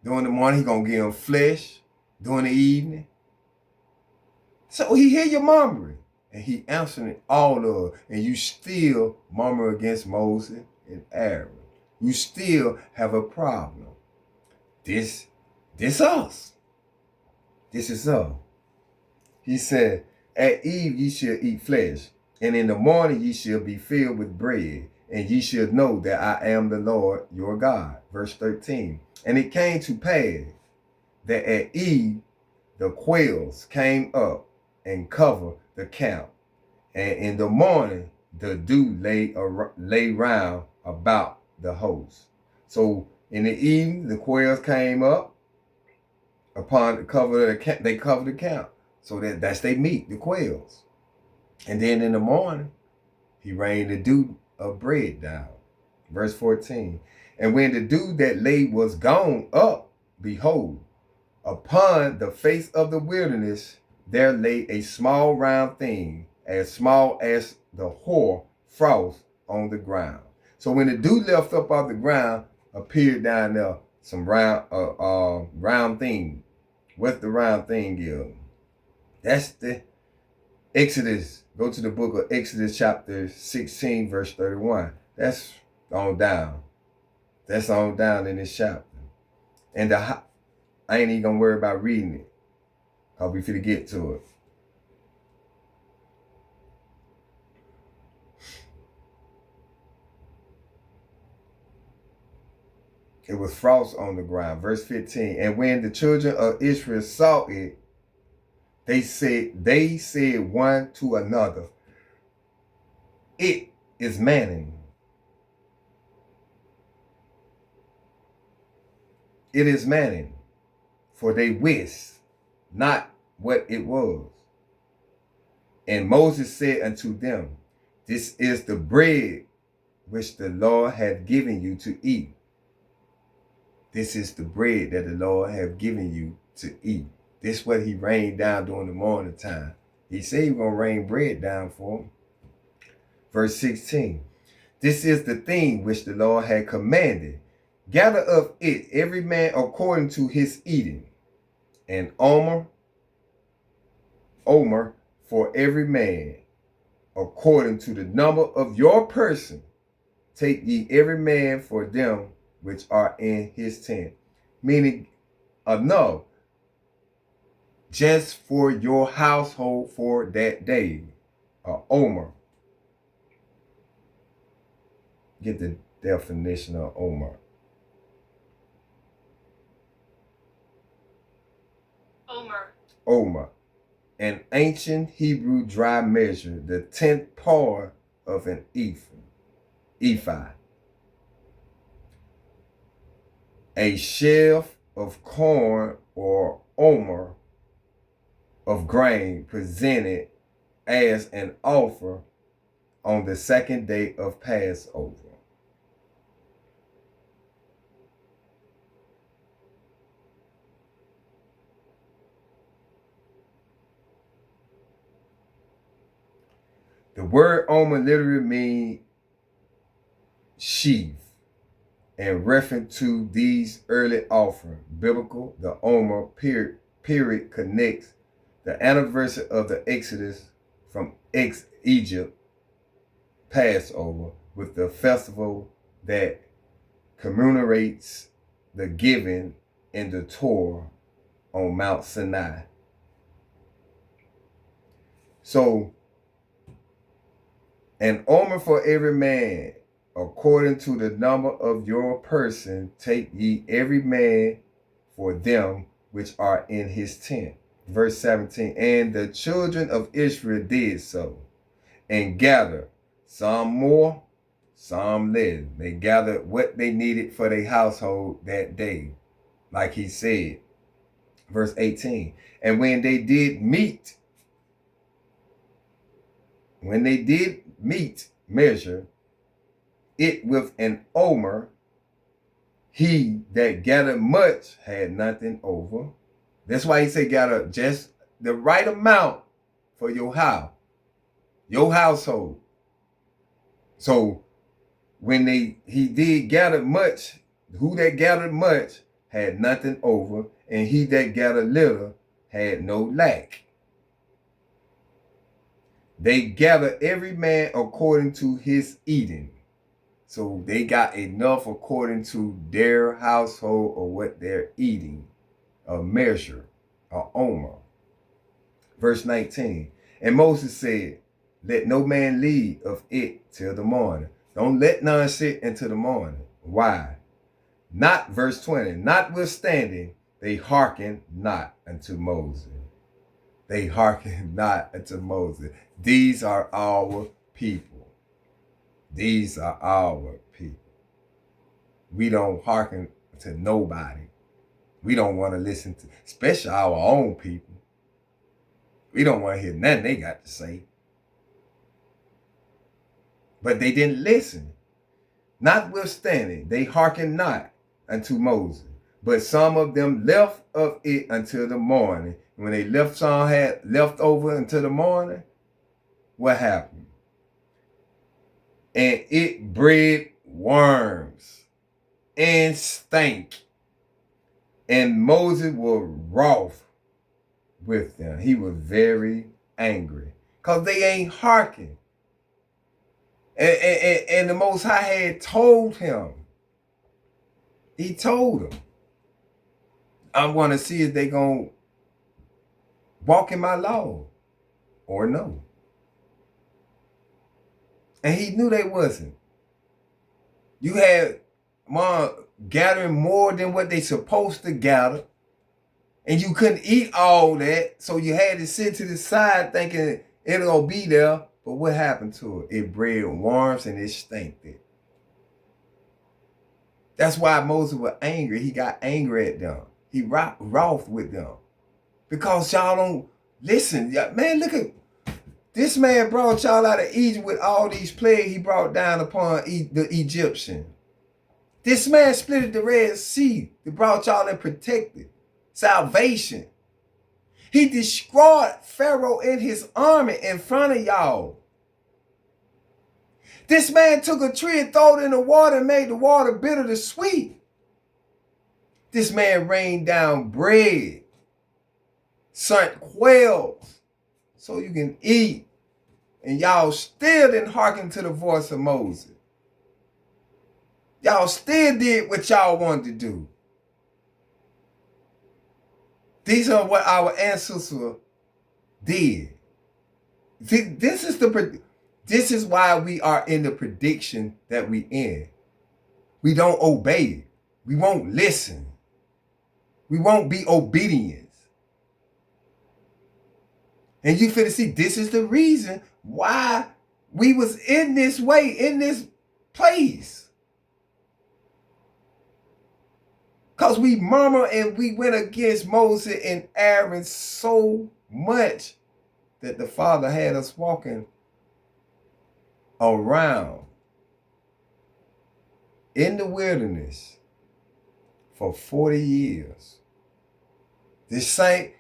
During the morning, he gonna give them flesh during the evening. So he hear your murmuring, and he answering all of it, and you still murmur against Moses and Aaron. You still have a problem. This us. This is us. He said, at eve ye shall eat flesh, and in the morning ye shall be filled with bread, and ye shall know that I am the Lord your God. Verse 13. And it came to pass that at eve the quails came up and covered the camp, and in the morning the dew lay round about the host. So in the evening the quails came up upon the cover of the camp. They covered the camp. So that's they meat, the quails. And then in the morning, he rained the dew of bread down. Verse 14. And when the dew that lay was gone up, behold, upon the face of the wilderness, there lay a small round thing, as small as the hoar frost on the ground. So when the dew left up off the ground, appeared down there some round thing. What's the round thing is? That's the Exodus. Go to the book of Exodus chapter 16, verse 31. That's on down. That's on down in this chapter. And I ain't even gonna worry about reading it, because we finna get to it. It was frost on the ground. Verse 15. And when the children of Israel saw it, they said one to another, it is manning. It is manning. For they wist not what it was. And Moses said unto them, this is the bread which the Lord hath given you to eat. This is the bread that the Lord hath given you to eat. This is what he rained down during the morning time. He said he was going to rain bread down for him. Verse 16. This is the thing which the Lord had commanded. Gather of it every man according to his eating. And omer for every man according to the number of your person. Take ye every man for them which are in his tent. Meaning enough just for your household for that day. Omer. Get the definition of Omer. Omer. An ancient Hebrew dry measure, the 10th part of an ephah. A sheaf of corn or omer of grain presented as an offer on the second day of Passover. The word Omer literally means sheaf. And reference to these early offerings, biblical, the Omer period connects the anniversary of the Exodus from Egypt, Passover, with the festival that commemorates the giving in the Torah on Mount Sinai. So, an omer for every man, according to the number of your person, take ye every man for them which are in his tent. Verse 17, and the children of Israel did so, and gathered, some more, some less. They gathered what they needed for their household that day, like he said. Verse 18, and when they did meet, measure it with an omer, he that gathered much had nothing over. That's why he said gather just the right amount for your house, your household. So when he did gather much, who that gathered much had nothing over, and he that gathered little had no lack. They gathered every man according to his eating. So they got enough according to their household or what they're eating, a measure, a omer. Verse 19, and Moses said, let no man leave of it till the morning. Don't let none sit until the morning. Why? Not, verse 20, notwithstanding, they hearkened not unto Moses. They hearkened not unto Moses. These are our people. These are our people. We don't hearken to nobody. We don't want to listen to, especially our own people. We don't want to hear nothing they got to say. But they didn't listen. Notwithstanding, they hearkened not unto Moses. But some of them left of it until the morning. When they left, some had left over until the morning. What happened? And it bred worms and stank. And Moses was wroth with them. He was very angry because they ain't hearkened. And the Most High had told him. He told him, I'm going to see if they going to walk in my law or no. And he knew they wasn't. You had mom gathering more than what they supposed to gather. And you couldn't eat all that. So you had to sit to the side thinking it'll be there. But what happened to it? It bred worms and it stanked it. That's why Moses was angry. He got angry at them. He wroth with them. Because y'all don't listen. Man, look at this man brought y'all out of Egypt with all these plagues he brought down upon the Egyptian. This man split the Red Sea. He brought y'all and protected salvation. He destroyed Pharaoh and his army in front of y'all. This man took a tree and threw it in the water and made the water bitter to sweet. This man rained down bread, sent quails so you can eat. And y'all still didn't hearken to the voice of Moses. Y'all still did what y'all wanted to do. These are what our ancestors did. This is why we are in the prediction that we in. We don't obey. We won't listen. We won't be obedient. And you finna see, this is the reason why we was in this way, in this place. Because we murmured and we went against Moses and Aaron so much that the Father had us walking around in the wilderness for 40 years. This same,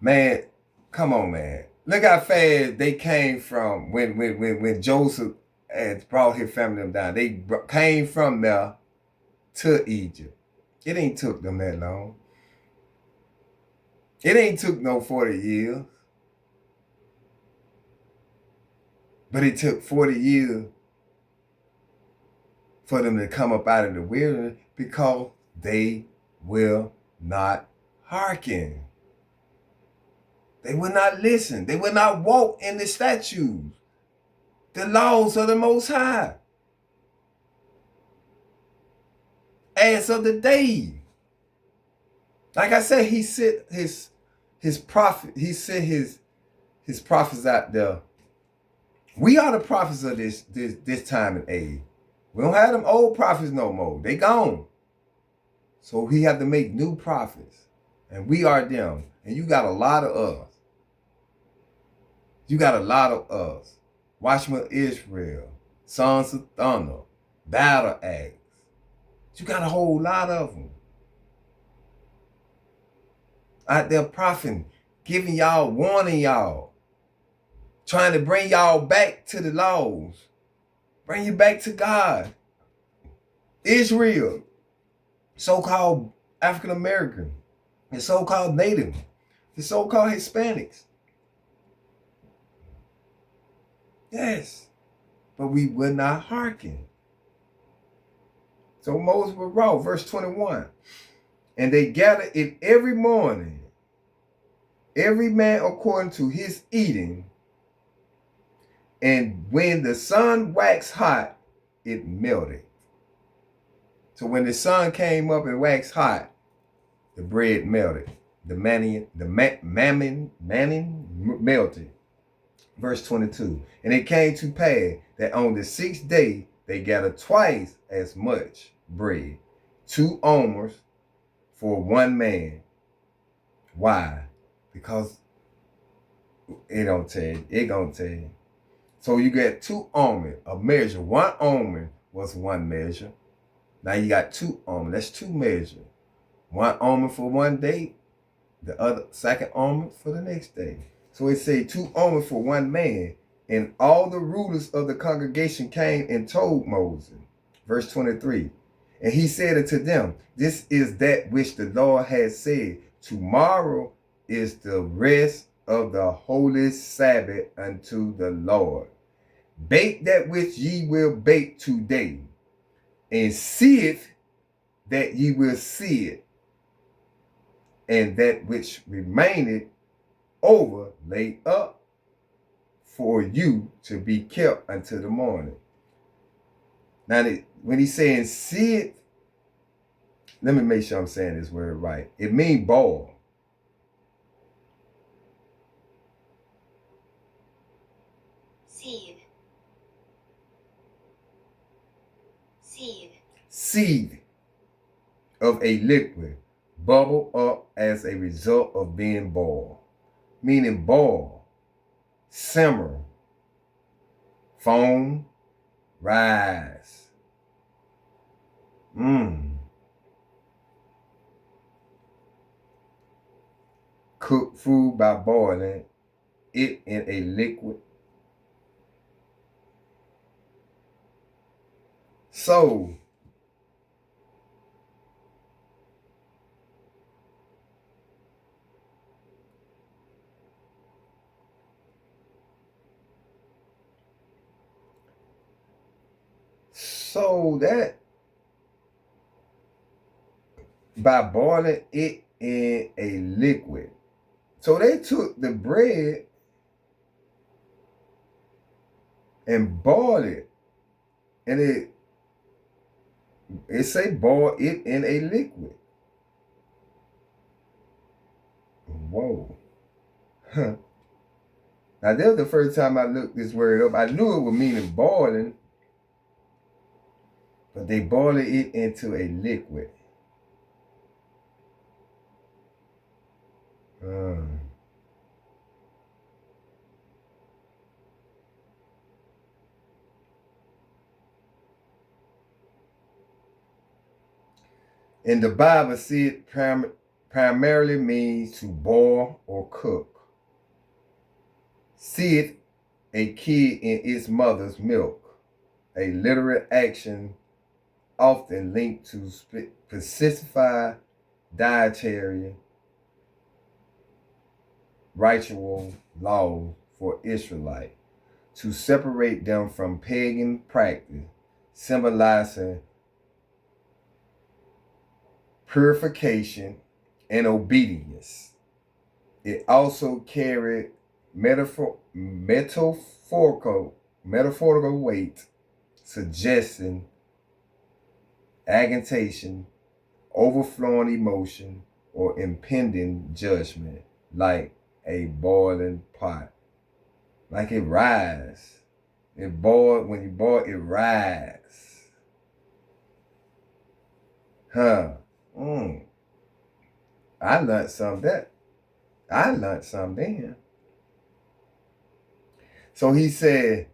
man, come on, man. Look how fast they came from when Joseph had brought his family them down. They came from there to Egypt. It ain't took them that long. It ain't took no 40 years. But it took 40 years for them to come up out of the wilderness because they will not hearken. They will not listen. They will not walk in the statutes, the laws of the Most High. As of the day. Like I said, he sent his prophet, he sent his prophets out there. We are the prophets of this time and age. We don't have them old prophets no more. They gone. So we have to make new prophets. And we are them. And you got a lot of us. You got a lot of us. Watchmen of Israel, Sons of Thunder, Battle Axe. You got a whole lot of them. Out there propheting, giving y'all, warning y'all. Trying to bring y'all back to the laws. Bring you back to God. Israel, so-called African American, the so-called Native, the so-called Hispanics. Yes, but we would not hearken. So Moses was wrote, verse 21. And they gathered it every morning, every man according to his eating. And when the sun waxed hot, it melted. So when the sun came up and waxed hot, the bread melted. The manna melted. Verse 22. And it came to pass that on the 6th day they gathered twice as much bread, 2 omers for one man. Why? Because it don't tell you. It gonna tell you. So you get 2 omers, a measure. 1 omer was 1 measure. Now you got 2 omers. That's 2 measures. 1 omer for one day, the other second omer for the next day. So it say 2 omers for one man. And all the rulers of the congregation came and told Moses. Verse 23. And he said unto them, this is that which the Lord has said. Tomorrow is the rest of the holy Sabbath unto the Lord. Bake that which ye will bake today, and seeth that ye will see it, and that which remaineth over lay up for you to be kept until the morning. Now, when he's saying see it, let me make sure I'm saying this word right. It means boil. Seed. Seed. Seed of a liquid bubble up as a result of being boiled. Meaning boil, simmer, foam, rise. Cook food by boiling it in a liquid. So that by boiling it in a liquid. So they took the bread and boiled it. And it say boil it in a liquid. Whoa. Huh. Now that was the first time I looked this word up. I knew it would mean boiling, but they boiled it into a liquid. In the Bible, see it primarily means to boil or cook. seeth a kid in its mother's milk, a literal action often linked to specified dietary ritual laws for Israelite to separate them from pagan practice, symbolizing purification and obedience. It also carried metaphorical weight, suggesting agitation, overflowing emotion, or impending judgment, like a boiling pot. Like it rise. It boil, when you boil, it rise. Huh. I learned something that. I learned something then. So he said,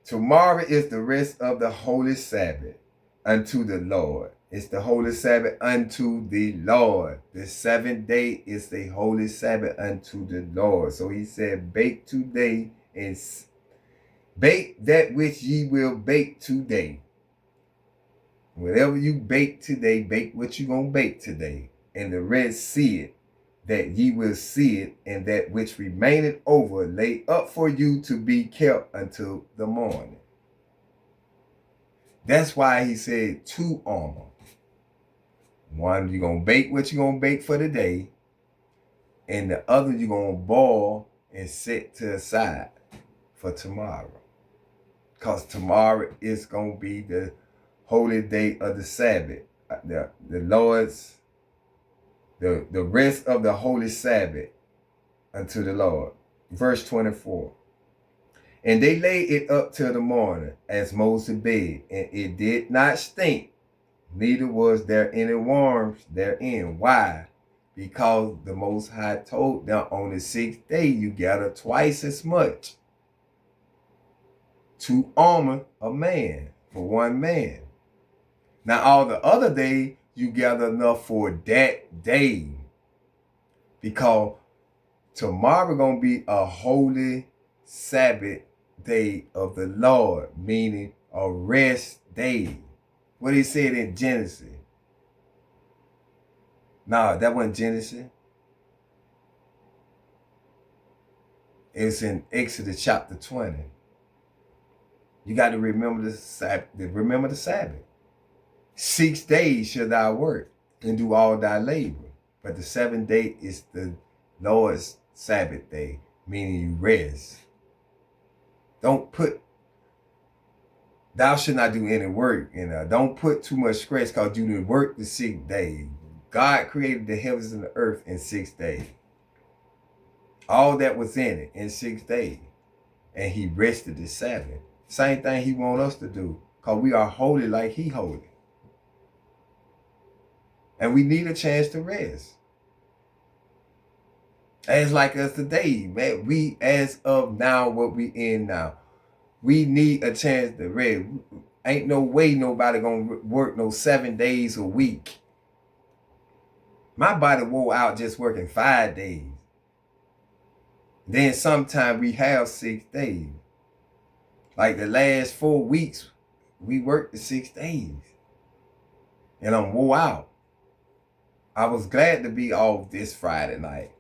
tomorrow is the rest of the holy Sabbath unto the Lord. It's the holy Sabbath unto the Lord. The seventh day is the holy Sabbath unto the Lord. So he said, bake today and bake that which ye will bake today. Whatever you bake today, bake what you gonna bake today. And the rest see it, that ye will see it, and that which remaineth over lay up for you to be kept until the morning. That's why he said 2 armor. One, you're going to bake what you're going to bake for the day, and the other you're going to boil and set to the side for tomorrow. Because tomorrow is going to be the holy day of the Sabbath. The Lord's, the rest of the holy Sabbath unto the Lord. Verse 24. And they laid it up till the morning, as Moses bade, and it did not stink, neither was there any worms therein. Why? Because the Most High told them on the 6th day you gather twice as much to armor a man, for one man. Now all the other days you gather enough for that day, because tomorrow gonna be a holy Sabbath day of the Lord, meaning a rest day. What he said in Genesis. No, that wasn't Genesis. It's in Exodus chapter 20. You got to remember the Sabbath. Remember the Sabbath. 6 days shall thou work and do all thy labor. But the 7th day is the Lord's Sabbath day, meaning you rest. Thou should not do any work. Don't put too much stress, because you did work the 6th day. God created the heavens and the earth in 6 days. All that was in it in 6 days. And he rested the 7th. Same thing he wants us to do, because we are holy like he holy. And we need a chance to rest. As like us today, man, we as of now, what we in now, we need a chance to rest. Ain't no way nobody gonna work no 7 days a week. My body wore out just working 5 days. Then sometime we have 6 days. Like the last 4 weeks, we worked the 6 days. And I'm wore out. I was glad to be off this Friday night.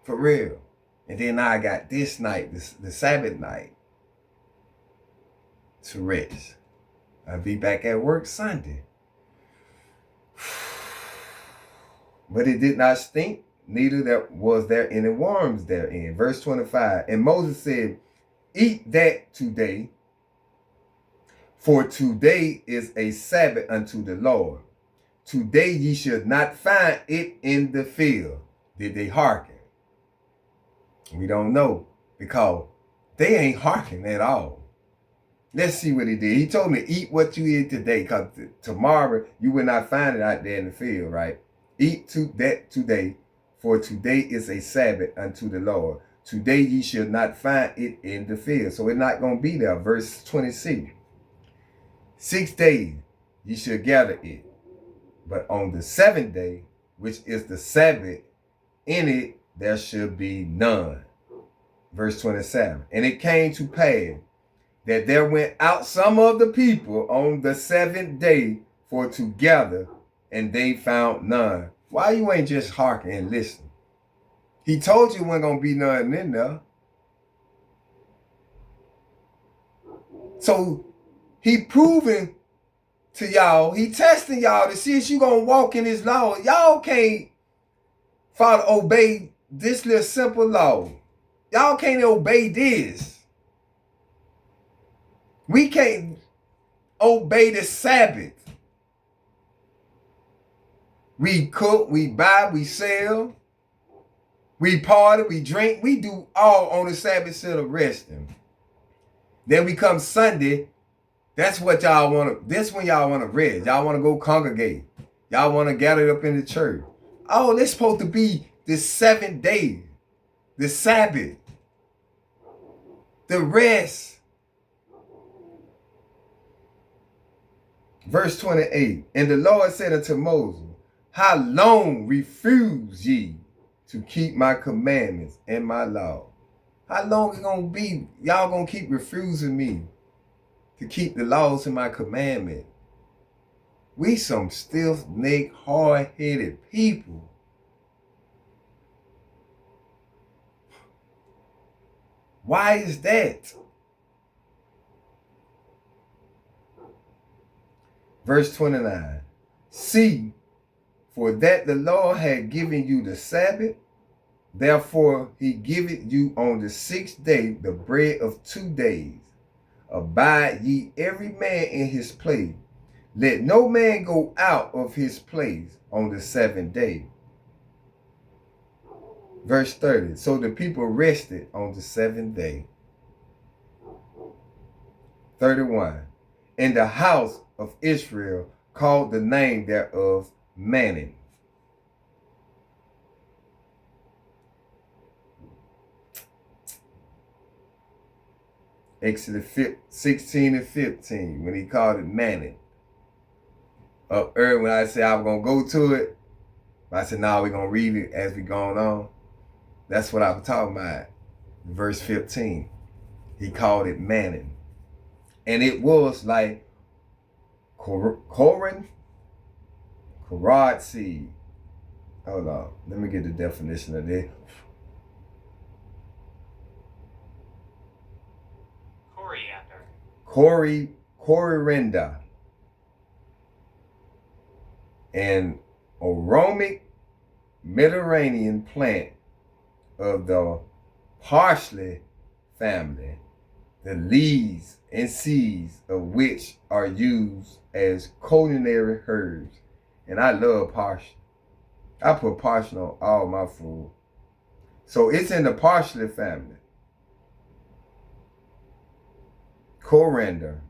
For real. And then now I got this night, the Sabbath night, to rest. I'll be back at work Sunday. But it did not stink, neither was there any worms therein. Verse 25. And Moses said, eat that today, for today is a Sabbath unto the Lord. Today ye should not find it in the field. Did they hearken? We don't know, because they ain't hearken at all. Let's see what he did. He told me to eat what you eat today, because tomorrow you will not find it out there in the field, right? Eat that today, for today is a Sabbath unto the Lord. Today ye shall not find it in the field. So it's not going to be there. Verse 26. 6 days ye shall gather it. But on the 7th day, which is the Sabbath, in it there should be none. Verse 27. And it came to pass that there went out some of the people on the 7th day for to gather, and they found none. Why you ain't just hearken and listen? He told you wasn't gonna be none in there. So he proving to y'all, he testing y'all to see if you gonna walk in his law. Y'all can't obey this little simple law. Y'all can't obey this. We can't obey the Sabbath. We cook, we buy, we sell, we party, we drink, we do all on the Sabbath instead of resting. Then we come Sunday. That's what y'all want to, this when y'all want to rest. Y'all want to go congregate. Y'all want to gather up in the church. Oh, it's supposed to be the 7th day, the Sabbath, the rest. Verse 28, and the Lord said unto Moses, how long refuse ye to keep my commandments and my law? How long it gonna be? Y'all gonna keep refusing me to keep the laws and my commandment? We some stiff-necked, hard-headed people. Why is that? Verse 29. See, for that the Lord had given you the Sabbath, therefore he giveth you on the 6th day the bread of 2 days. Abide ye every man in his place. Let no man go out of his place on the 7th day. Verse 30. So the people rested on the 7th day. 31. And the house of Israel called the name thereof Manning. Exodus 16 and 15, when he called it Manning. Up early when I said I was going to go to it, I said, no, we're going to read it as we going on. That's what I was talking about. Verse 15, he called it Manning. And it was like Korad seed. Hold on, let me get the definition of this. Coriander. An aromatic Mediterranean plant of the parsley family, the leaves and seeds of which are used as culinary herbs. And I love parsley. I put parsley on all my food. So it's in the parsley family. Coriander.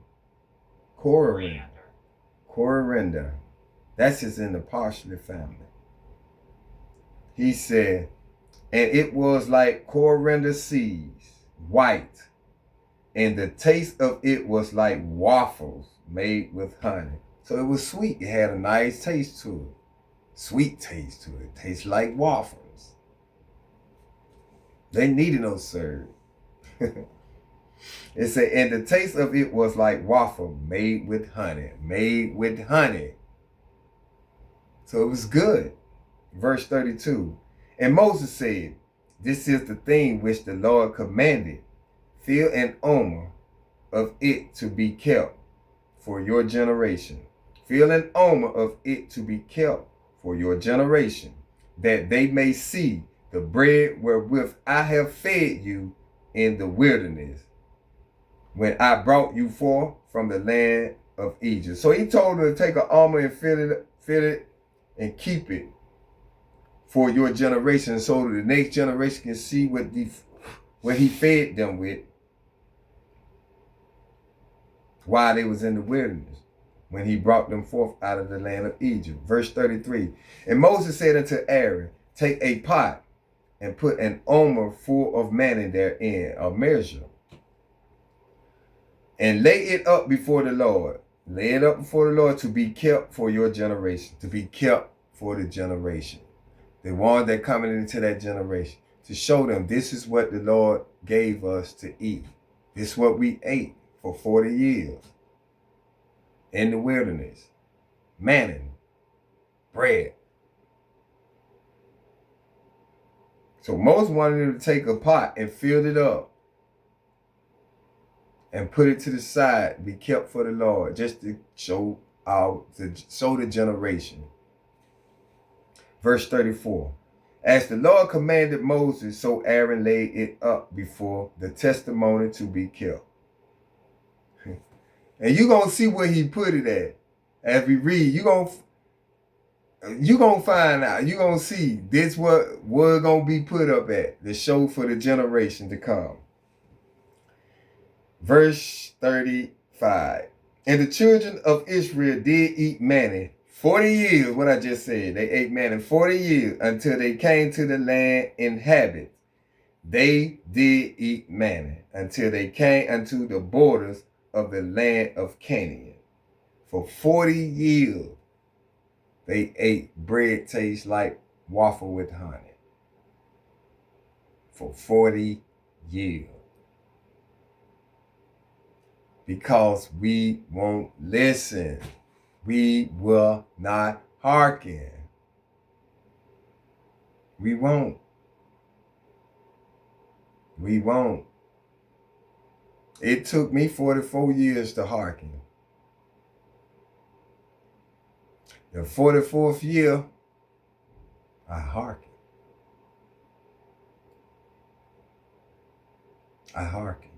That's just in the parsley family. He said, and it was like coriander seeds, white, and the taste of it was like waffles made with honey. So it was sweet. It had a nice taste to it. Sweet taste to it. Tastes like waffles. They needed no syrup. It said, and the taste of it was like waffle made with honey. Made with honey. So it was good. Verse 32. And Moses said, this is the thing which the Lord commanded. Fill an omer of it to be kept for your generation. Fill an omer of it to be kept for your generation, that they may see the bread wherewith I have fed you in the wilderness, when I brought you forth from the land of Egypt. So he told them to take an omer and fill it and keep it for your generation, so that the next generation can see what he fed them with while they was in the wilderness, when he brought them forth out of the land of Egypt. Verse 33. And Moses said unto Aaron, take a pot and put an omer full of manna therein, a measure, and lay it up before the Lord. Lay it up before the Lord to be kept for your generation. To be kept for the generation. The ones that coming into that generation, to show them this is what the Lord gave us to eat. This is what we ate for 40 years in the wilderness. Manna, bread. So Moses wanted them to take a pot and fill it up and put it to the side, be kept for the Lord, just to show the generation. Verse 34. As the Lord commanded Moses, so Aaron laid it up before the testimony to be kept. And you're going to see where he put it at. As we read, you're going to find out. You're going to see this what we're going to be put up at. The show for the generation to come. Verse 35. And the children of Israel did eat manna 40 years, what I just said. They ate manna 40 years until they came to the land inhabited. They did eat manna until they came unto the borders of the land of Canaan. For 40 years, they ate bread tastes like waffle with honey. For 40 years. Because we won't listen. We will not hearken. We won't. We won't. It took me 44 years to hearken. The 44th year, I hearken. I hearken.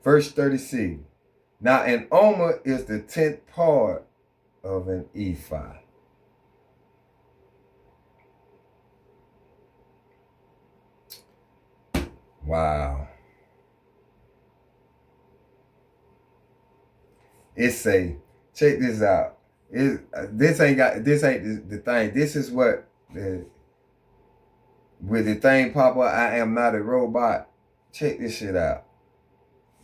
Verse 36. Now an omer is the 10th part of an ephah. Wow. Check this out. This ain't the thing. This is what with the thing pop up, I am not a robot. Check this shit out.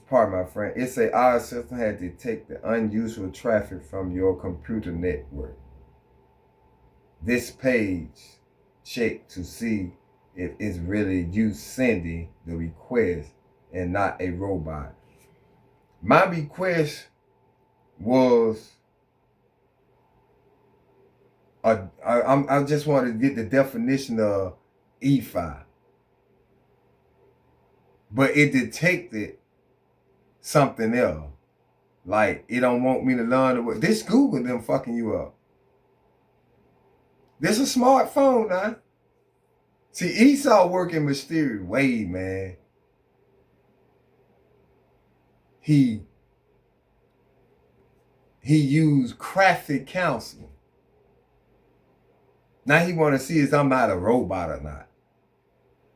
Pardon my friend. It say our system had detected unusual traffic from your computer network. This page check to see if it's really you sending the request and not a robot. My request was I just wanted to get the definition of ephah, but it detected something else. Like it don't want me to learn the word. This Google them fucking you up. This a smartphone now. See, Esau working mysterious way, man. He used crafty counsel. Now he want to see if I'm not a robot or not.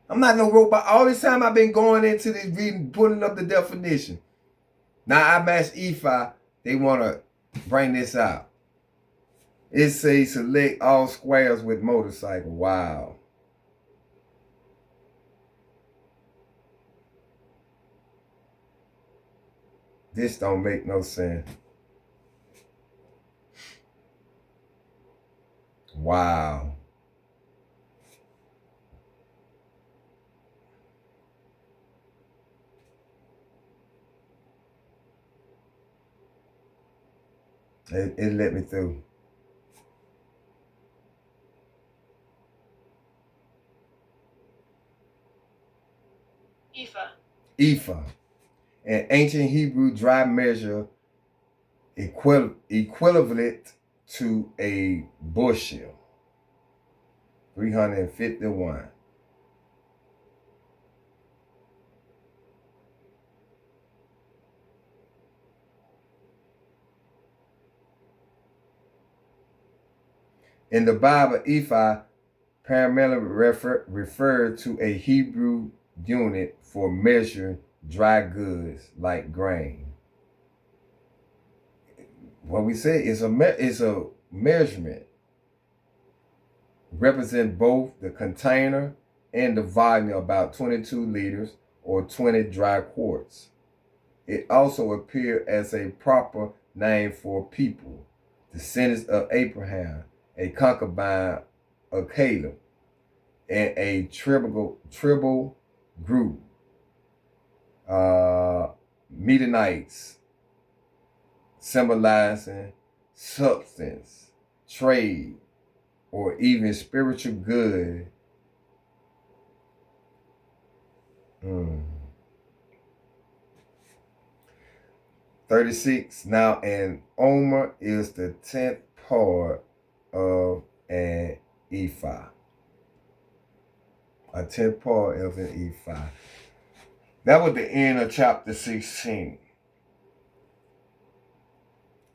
I'm not no robot. All this time I've been going into this reading, pulling up the definition. Now I match ephah. They want to bring this out. It says select all squares with motorcycle. Wow. This don't make no sense. Wow. It let me through. Ephah. Ephah. An ancient Hebrew dry measure equivalent to a bushel. 351. In the Bible, ephah primarily referred to a Hebrew unit for measuring dry goods like grain. What we say is a measurement. Represent both the container and the volume, about 22 liters or 20 dry quarts. It also appeared as a proper name for people, descendants of Abraham, a concubine of Caleb, and a tribal group, Midianites, symbolizing substance, trade, or even spiritual good. 36. Now an omer is the 10th part of an ephah. A 10th part of an ephah. That was the end of chapter 16.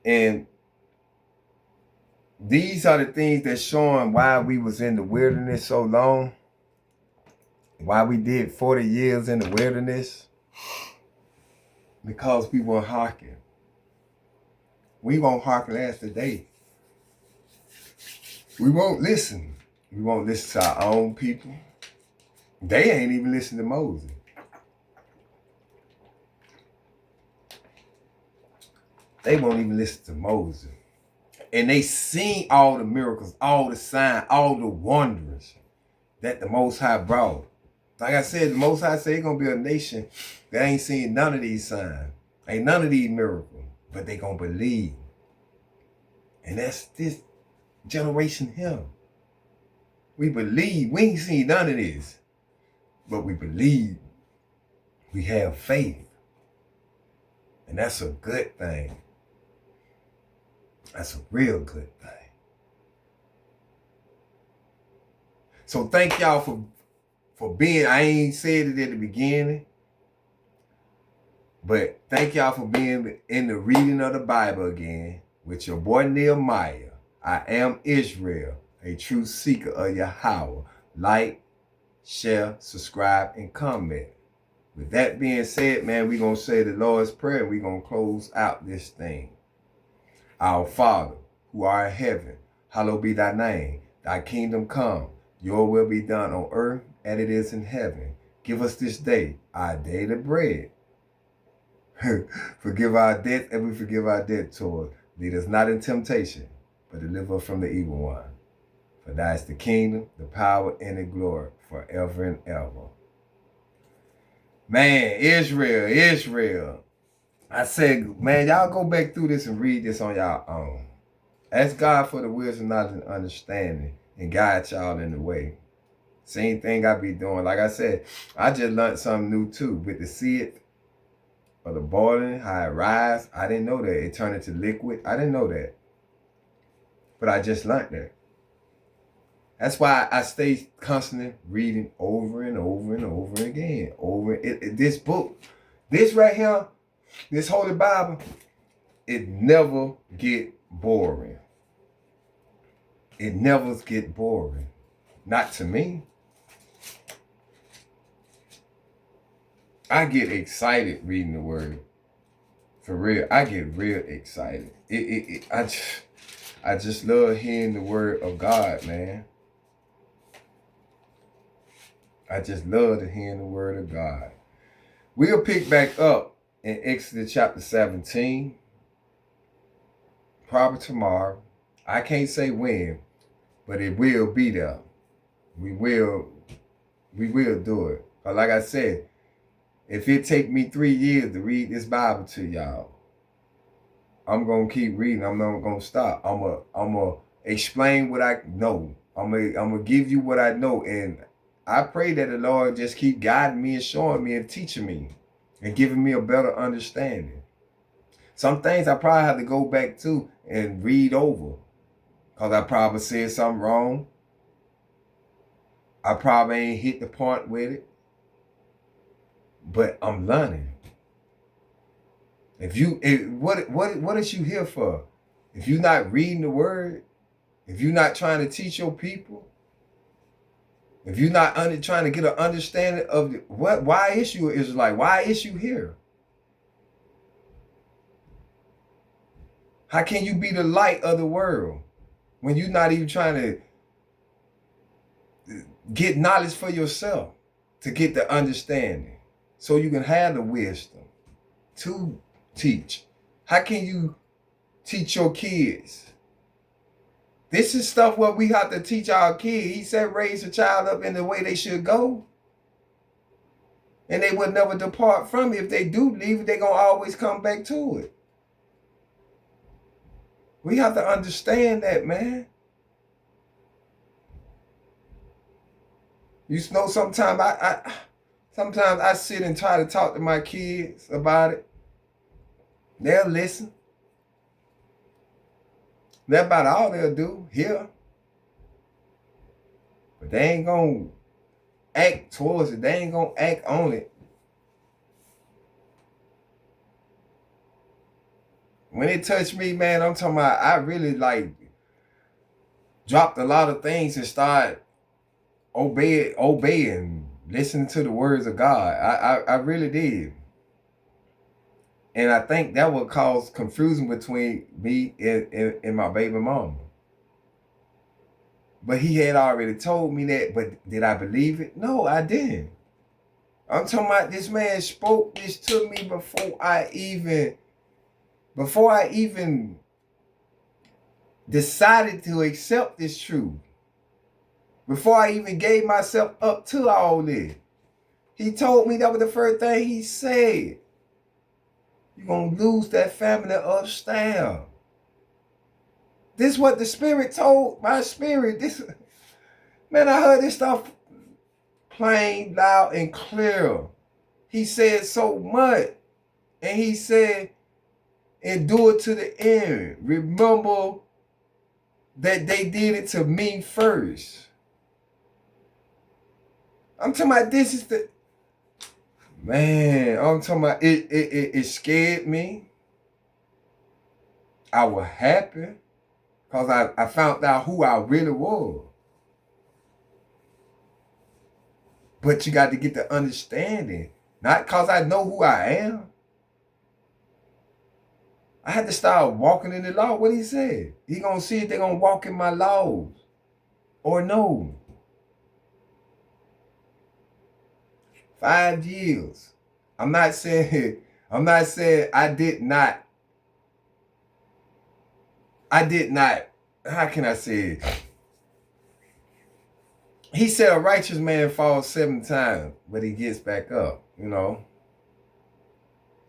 And these are the things that's showing why we was in the wilderness so long. Why we did 40 years in the wilderness. Because we won't hearken. We won't hearken as today. We won't listen. We won't listen to our own people. They ain't even listening to Moses. They won't even listen to Moses. And they seen all the miracles, all the signs, all the wonders that the Most High brought. Like I said, the Most High said it's going to be a nation that ain't seen none of these signs. Ain't none of these miracles. But they going to believe. And that's this generation here. We believe. We ain't seen none of this. But we believe. We have faith. And that's a good thing. That's a real good thing. So thank y'all for being, I ain't said it at the beginning, but thank y'all for being in the reading of the Bible again with your boy Nehemiah. I am Israel, a true seeker of Yahweh. Like, share, subscribe, and comment. With that being said, man, we're going to say the Lord's Prayer. We're going to close out this thing. Our Father, who art in heaven, hallowed be thy name. Thy kingdom come. Your will be done on earth as it is in heaven. Give us this day our daily bread. Forgive our debt and we forgive our debtors. Lead us not in temptation, but deliver us from the evil one. For thine is the kingdom, the power, and the glory forever and ever. Man, Israel. I said, man, y'all go back through this and read this on y'all own. Ask God for the wisdom, knowledge, and understanding, and guide y'all in the way. Same thing I be doing. Like I said, I just learned something new too. With the seed of the boiling, how it rise. I didn't know that. It turned into liquid. I didn't know that. But I just learned that. That's why I stay constantly reading over and over and over again. This book, this right here, this Holy Bible, it never get boring. It never get boring. Not to me. I get excited reading the word. For real, I get real excited. I just love hearing the word of God, man. I just love to hear the word of God. We'll pick back up in Exodus chapter 17. Probably tomorrow. I can't say when, but it will be there. We will do it. But like I said, if it take me 3 years to read this Bible to y'all, I'm gonna keep reading. I'm not gonna stop. I'm gonna explain what I know. I'm gonna give you what I know, and I pray that the Lord just keep guiding me and showing me and teaching me and giving me a better understanding. Some things I probably have to go back to and read over because I probably said something wrong. I probably ain't hit the point with it, but I'm learning. What is you here for? If you're not reading the word, if you're not trying to teach your people, if you're not trying to get an understanding of why is you an Israelite? Why is you here? How can you be the light of the world when you're not even trying to get knowledge for yourself to get the understanding so you can have the wisdom to teach? How can you teach your kids This is stuff what we have to teach our kids. He said raise a child up in the way they should go. And they will never depart from it. If they do leave it, they're going to always come back to it. We have to understand that, man. You know, sometimes I sit and try to talk to my kids about it. They'll listen. That's about all they'll do here. But they ain't gonna act towards it. They ain't gonna act on it. When it touched me, man, I'm talking about I really like dropped a lot of things and started obeying, listening to the words of God. I really did. And I think that would cause confusion between me and my baby mama. But he had already told me that, but did I believe it? No, I didn't. I'm talking about this man spoke this to me before I even decided to accept this truth. Before I even gave myself up to all this. He told me that was the first thing he said. You're going to lose that family upstairs. This is what the Spirit told my spirit. Man, I heard this stuff plain, loud, and clear. He said so much. And he said, endure to the end. Remember that they did it to me first. I'm talking about this is the... Man, I'm talking about it scared me. I was happy because I found out who I really was. But you got to get the understanding. Not because I know who I am. I had to start walking in the law. What he said. He going to see if they're going to walk in my laws. Or no. 5 years. I'm not saying I did not, how can I say it? He said a righteous man falls 7 times, but he gets back up, you know.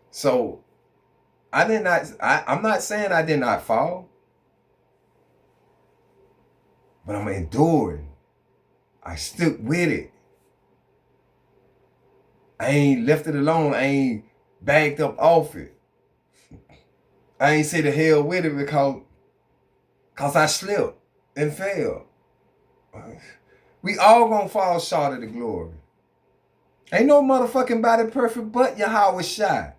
So I'm not saying I did not fall, but I'm enduring. I stuck with it. I ain't left it alone. I ain't backed up off it. I ain't say the hell with it because I slipped and fell. We all gonna fall short of the glory. Ain't no motherfucking body perfect but Yahweh Shai,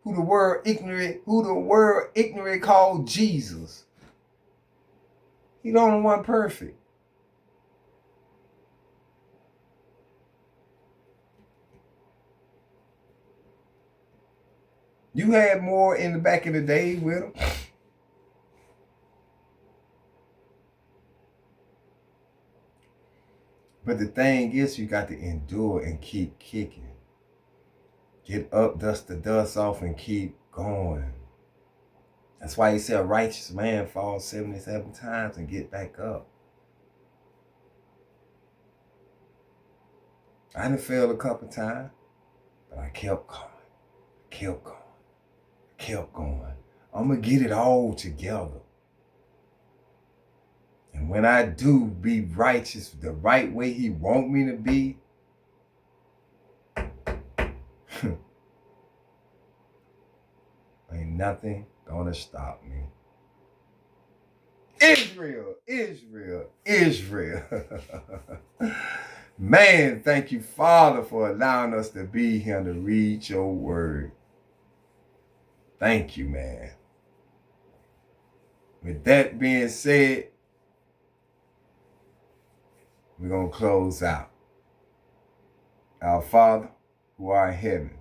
who the world ignorant called Jesus. He the only one perfect. You had more in the back of the day with him. But the thing is, you got to endure and keep kicking. Get up, dust the dust off, and keep going. That's why he said a righteous man falls 77 times and get back up. I done failed a couple times, but I kept going. I'm going to get it all together. And when I do be righteous the right way he want me to be, ain't nothing gonna stop me. Israel. Man, thank you, Father, for allowing us to be here to read your word. Thank you, man. With that being said, we're going to close out. Our Father, who art in heaven,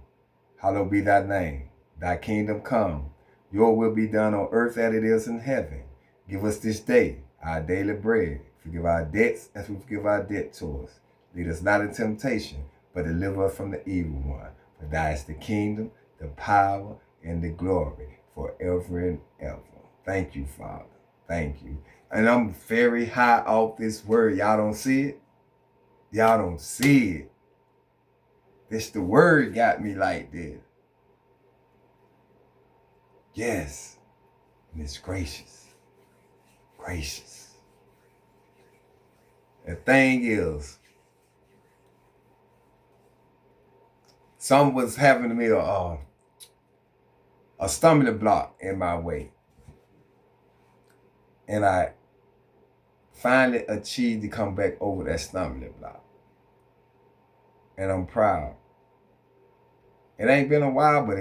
hallowed be thy name. Thy kingdom come. Your will be done on earth as it is in heaven. Give us this day our daily bread. Forgive our debts as we forgive our debtors. Lead us not into temptation, but deliver us from the evil one. For thy is the kingdom, the power, and the glory forever and ever. Thank you, Father. Thank you. And I'm very high off this word. Y'all don't see it? Y'all don't see it. This the word got me like this. Yes. And it's gracious. Gracious. The thing is, some was having me a stumbling block in my way. And I finally achieved to come back over that stumbling block. And I'm proud. It ain't been a while, but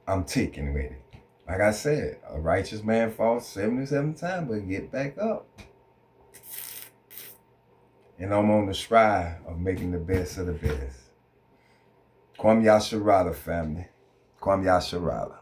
I'm ticking with it. Like I said, a righteous man falls 77 times, but get back up. And I'm on the stride of making the best of the best. Kwame Yasharala, family. Kwame Yasharala.